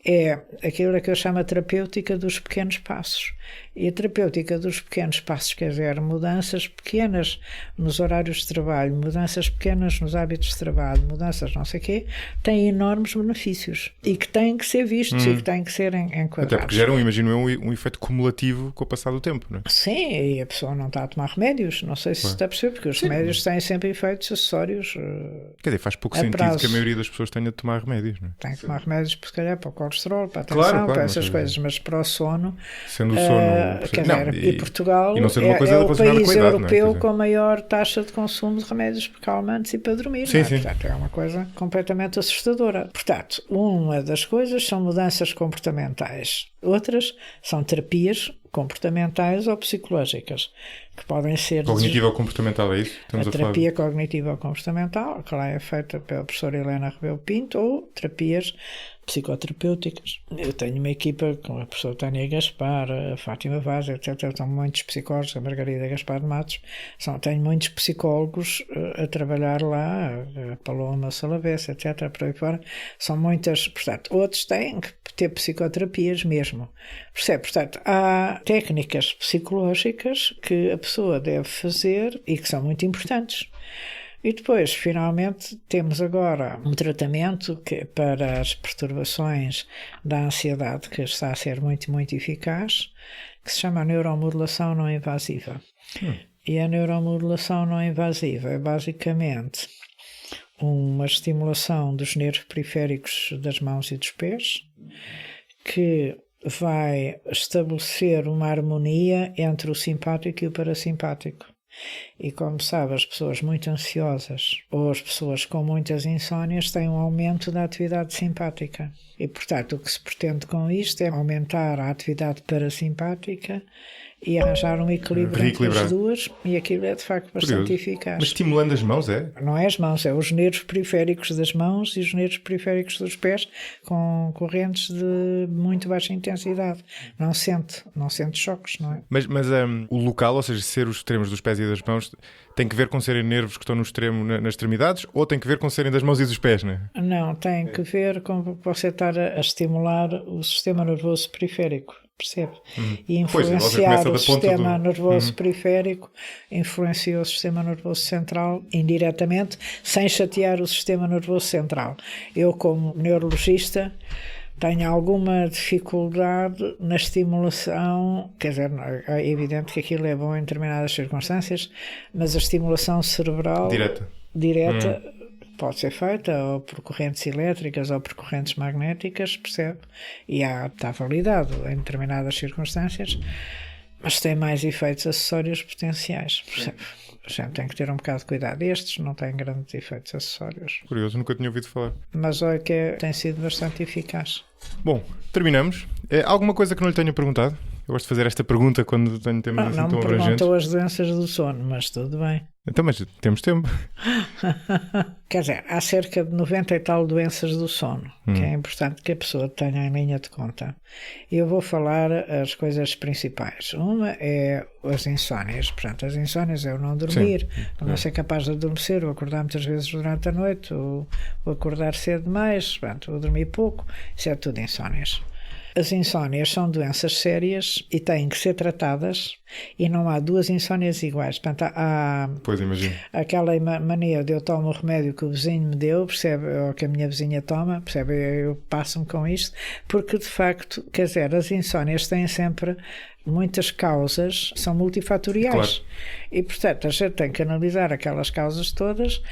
É aquilo que eu chamo a terapêutica dos pequenos passos. E a terapêutica dos pequenos passos, quer dizer, mudanças pequenas nos horários de trabalho, mudanças pequenas nos hábitos de trabalho, mudanças não sei o quê, têm enormes benefícios e que têm que ser vistos e que têm que ser enquadrados. Até porque geram, imagino eu, um efeito cumulativo com o passar do tempo, não é? Sim, e a pessoa não está a tomar remédios, não sei se está a perceber, porque os remédios têm sempre efeitos acessórios. Quer dizer, faz pouco sentido que a maioria das pessoas tenha de tomar remédios, não é? Tem que tomar remédios, se calhar, para o colesterol, para a tensão, para essas coisas, mas para o sono. Sendo o sono. Quer dizer, e Portugal e não sendo uma coisa é o país idade, europeu com a maior taxa de consumo de remédios calmantes e para dormir. Sim, sim. Portanto, é uma coisa completamente assustadora. Portanto, uma das coisas são mudanças comportamentais. Outras são terapias comportamentais ou psicológicas, que podem ser... Cognitivo-comportamental, é isso? A terapia cognitivo-comportamental, que lá é feita pela professora Helena Rebelo Pinto, ou terapias psicoterapêuticas. Eu tenho uma equipa com a professora Tânia Gaspar, a Fátima Vaz, etc. São muitos psicólogos, a Margarida Gaspar de Matos. Tenho muitos psicólogos a trabalhar lá, a Paloma Salavés, etc. Por aí fora. São muitas, portanto, outros têm que ter psicoterapias mesmo. Percebe? Portanto, há técnicas psicológicas que a pessoa deve fazer e que são muito importantes. E depois, finalmente, temos agora um tratamento que, para as perturbações da ansiedade, que está a ser muito, muito eficaz, que se chama neuromodulação não invasiva. E a neuromodulação não invasiva é basicamente uma estimulação dos nervos periféricos das mãos e dos pés, que vai estabelecer uma harmonia entre o simpático e o parasimpático. E como sabe, as pessoas muito ansiosas ou as pessoas com muitas insónias têm um aumento da atividade simpática. E, portanto, o que se pretende com isto é aumentar a atividade parasimpática e arranjar um equilíbrio entre as duas, e aquilo é de facto bastante eficaz. Mas estimulando as mãos, é? Não é as mãos, é os nervos periféricos das mãos e os nervos periféricos dos pés, com correntes de muito baixa intensidade. Não sente choques, não é? Mas o local, ou seja, ser os extremos dos pés e das mãos, tem que ver com serem nervos que estão no extremo, nas extremidades, ou tem que ver com serem das mãos e dos pés, não é? Não, tem que ver com você estar a estimular o sistema nervoso periférico. Percebe? E influenciar o sistema nervoso periférico influencia o sistema nervoso central indiretamente, sem chatear o sistema nervoso central. Eu, como neurologista, tenho alguma dificuldade na estimulação, quer dizer, é evidente que aquilo é bom em determinadas circunstâncias, mas a estimulação cerebral direta pode ser feita ou por correntes elétricas ou por correntes magnéticas, percebe? E está validado em determinadas circunstâncias, mas tem mais efeitos acessórios potenciais, percebe? A gente tem que ter um bocado de cuidado. Estes não têm grandes efeitos acessórios. Curioso, nunca tinha ouvido falar. Mas olha que tem sido bastante eficaz. Bom, terminamos. Alguma coisa que não lhe tenha perguntado? Eu gosto de fazer esta pergunta quando tenho temas assim não tão me abrangentes. perguntou as doenças do sono, mas tudo bem. Então, mas temos tempo. Quer dizer, há cerca de 90 e tal doenças do sono, que é importante que a pessoa tenha em linha de conta. Eu vou falar as coisas principais. Uma é as insónias. Portanto, as insónias é o não dormir, o não ser capaz de adormecer, ou acordar muitas vezes durante a noite, ou acordar cedo demais, portanto, ou dormir pouco. Isso é tudo insónias. As insónias são doenças sérias e têm que ser tratadas, e não há duas insónias iguais. Portanto, há Pois, imagino. aquela mania de eu tomo o remédio que o vizinho me deu, percebe, ou que a minha vizinha toma, percebe, eu passo-me com isto, porque de facto, quer dizer, as insónias têm sempre muitas causas, são multifatoriais. Claro. E portanto a gente tem que analisar aquelas causas todas.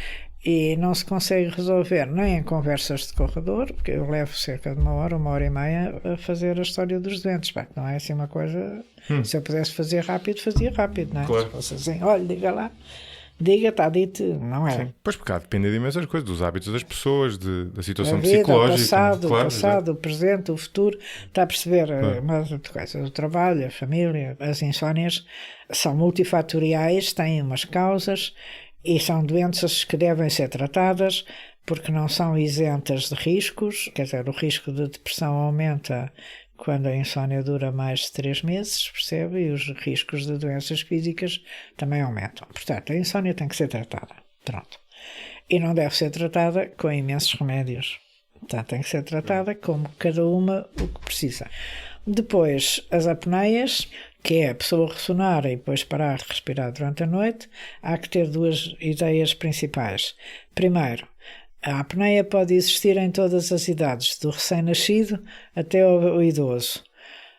E não se consegue resolver nem em conversas de corredor, porque eu levo cerca de uma hora e meia a fazer a história dos doentes. Bem, não é assim uma coisa... Se eu pudesse fazer rápido, fazia rápido, não é? Claro. Se fosse assim, olha, diga lá, diga, está dito, não é? Sim. Pois, porque há de depender de imensas coisas, dos hábitos das pessoas, da situação A vida, psicológica. o passado, o presente, o futuro, está a perceber, mas outra coisa, o trabalho, a família, as insónias são multifatoriais, têm umas causas, e são doenças que devem ser tratadas porque não são isentas de riscos, quer dizer, o risco de depressão aumenta quando a insónia dura mais de 3 meses, percebe? E os riscos de doenças físicas também aumentam. Portanto, a insónia tem que ser tratada. Pronto. E não deve ser tratada com imensos remédios. Portanto, tem que ser tratada como cada uma o que precisa. Depois, as apneias, que é a pessoa ressonar e depois parar de respirar durante a noite, há que ter duas ideias principais. Primeiro, a apneia pode existir em todas as idades, do recém-nascido até o idoso.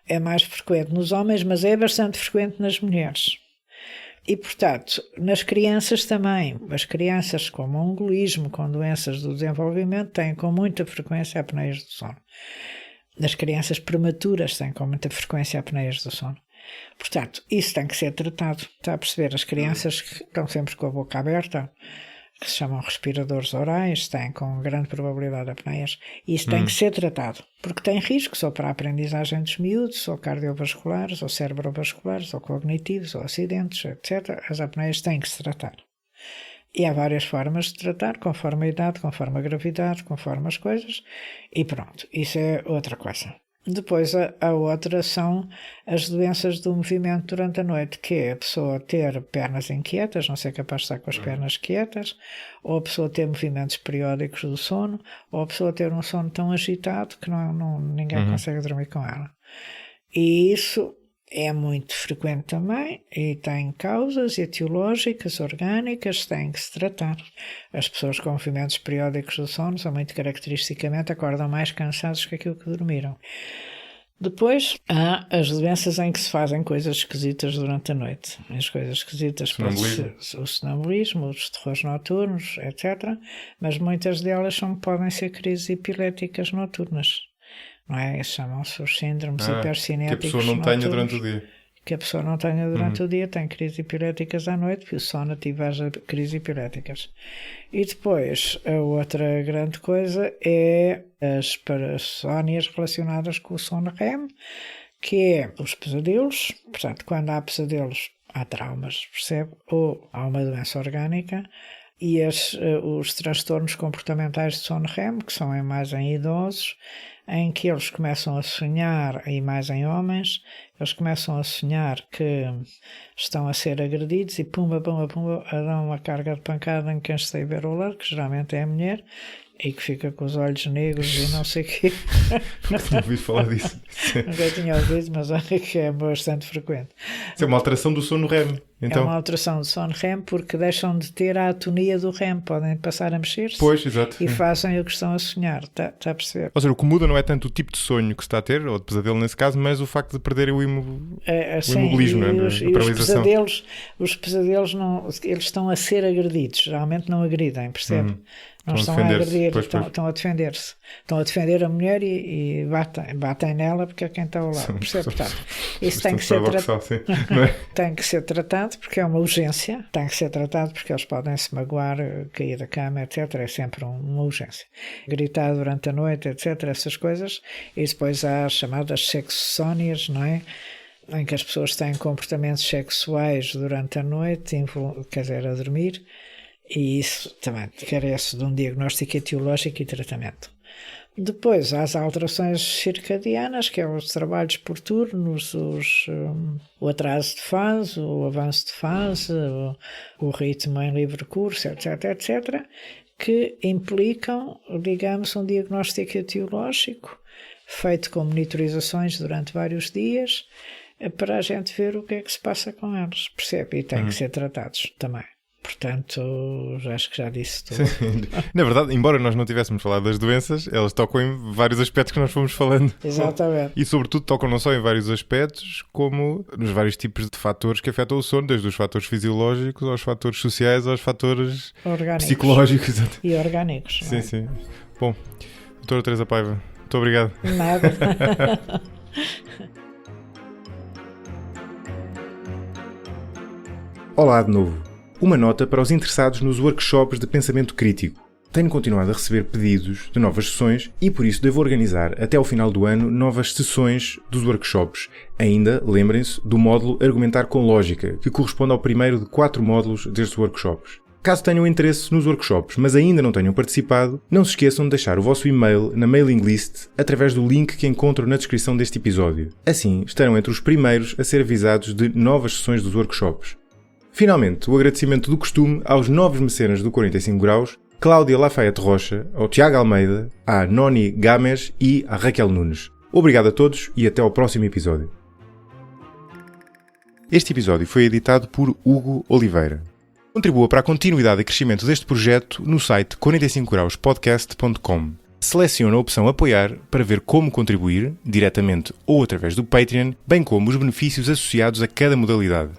É mais frequente nos homens, mas é bastante frequente nas mulheres. E, portanto, nas crianças também. As crianças com mongolismo, com doenças do desenvolvimento, têm com muita frequência apneias do sono. As crianças prematuras têm com muita frequência apneias do sono. Portanto, isso tem que ser tratado. Está a perceber? As crianças que estão sempre com a boca aberta, que se chamam respiradores orais, têm com grande probabilidade apneias. Isso tem que ser tratado, porque tem riscos ou para a aprendizagem dos miúdos, ou cardiovasculares, ou cerebrovasculares, ou cognitivos, ou acidentes, etc. As apneias têm que se tratar. E há várias formas de tratar, conforme a idade, conforme a gravidade, conforme as coisas, e pronto, isso é outra coisa. Depois a outra são as doenças do movimento durante a noite, que é a pessoa ter pernas inquietas, não ser capaz de estar com as pernas quietas, ou a pessoa ter movimentos periódicos do sono, ou a pessoa ter um sono tão agitado que ninguém consegue dormir com ela. E isso é muito frequente também e tem causas etiológicas, orgânicas, têm que se tratar. As pessoas com movimentos periódicos do sono são muito caracteristicamente acordam mais cansados que aquilo que dormiram. Depois há as doenças em que se fazem coisas esquisitas durante a noite. As coisas esquisitas podem ser o sonambulismo, os terrores noturnos, etc. Mas muitas delas podem ser crises epiléticas noturnas. Não é? Chamam-se os síndromes hipercinéticos. Que a pessoa não tenha durante o dia. Que a pessoa não tenha durante o dia, tem crises epiléticas à noite, porque o sono ativa as crises epiléticas. E depois, a outra grande coisa é as parasónias relacionadas com o sono REM, que é os pesadelos. Portanto, quando há pesadelos, há traumas, percebe? Ou há uma doença orgânica. E os transtornos comportamentais de sono REM, que são mais em idosos, em que eles começam a sonhar, e mais em homens, eles começam a sonhar que estão a ser agredidos e pumba, dão uma carga de pancada em quem está a ver o lar, que geralmente é a mulher, e que fica com os olhos negros e não sei o quê. Nunca tinha ouvido falar disso. Nunca tinha ouvido, mas olha que é bastante frequente. Isso é uma alteração do sono REM. Então... É uma alteração do sono REM porque deixam de ter a atonia do REM, podem passar a mexer-se. Pois, exato. E fazem o que estão a sonhar, está a perceber? Ou seja, o que muda não é tanto o tipo de sonho que se está a ter, ou de pesadelo nesse caso, mas o facto de perderem o imobilismo, e não é? A paralisação. Os pesadelos eles estão a ser agredidos, geralmente não agridem, percebe? Não estão a agredir, estão a defender-se. Estão a defender a mulher e batem nela porque é quem está ao lado. Percebe? Portanto, isso tem que ser tratado. Tem que ser tratado porque é uma urgência. Tem que ser tratado porque eles podem se magoar, cair da cama, etc. É sempre uma urgência. Gritar durante a noite, etc. Essas coisas. E depois há as chamadas sexónias, não é? em que as pessoas têm comportamentos sexuais durante a noite, quer dizer, a dormir, e isso também carece de um diagnóstico etiológico e tratamento. Depois, há as alterações circadianas, que é os trabalhos por turnos, o atraso de fase, o avanço de fase, o ritmo em livre curso, etc., etc., que implicam, digamos, um diagnóstico etiológico feito com monitorizações durante vários dias para a gente ver o que é que se passa com eles, percebe? E têm que ser tratados também. Portanto, acho que já disse tudo. Na verdade, embora nós não tivéssemos falado das doenças, elas tocam em vários aspectos que nós fomos falando. Exatamente. E, sobretudo, tocam não só em vários aspectos, como nos vários tipos de fatores que afetam o sono, desde os fatores fisiológicos aos fatores sociais, aos fatores orgânicos. Psicológicos. E orgânicos. Sim, sim. Bom, doutora Teresa Paiva, muito obrigado. Nada. Olá de novo. Uma nota para os interessados nos workshops de pensamento crítico. Tenho continuado a receber pedidos de novas sessões e por isso devo organizar até ao final do ano novas sessões dos workshops. Ainda, lembrem-se, do módulo Argumentar com Lógica, que corresponde ao primeiro de 4 módulos destes workshops. Caso tenham interesse nos workshops, mas ainda não tenham participado, não se esqueçam de deixar o vosso e-mail na mailing list através do link que encontro na descrição deste episódio. Assim, estarão entre os primeiros a ser avisados de novas sessões dos workshops. Finalmente, o agradecimento do costume aos novos mecenas do 45 Graus, Cláudia Lafayette Rocha, ao Tiago Almeida, à Noni Games e à Raquel Nunes. Obrigado a todos e até ao próximo episódio. Este episódio foi editado por Hugo Oliveira. Contribua para a continuidade e crescimento deste projeto no site 45grauspodcast.com. Selecione a opção Apoiar para ver como contribuir, diretamente ou através do Patreon, bem como os benefícios associados a cada modalidade.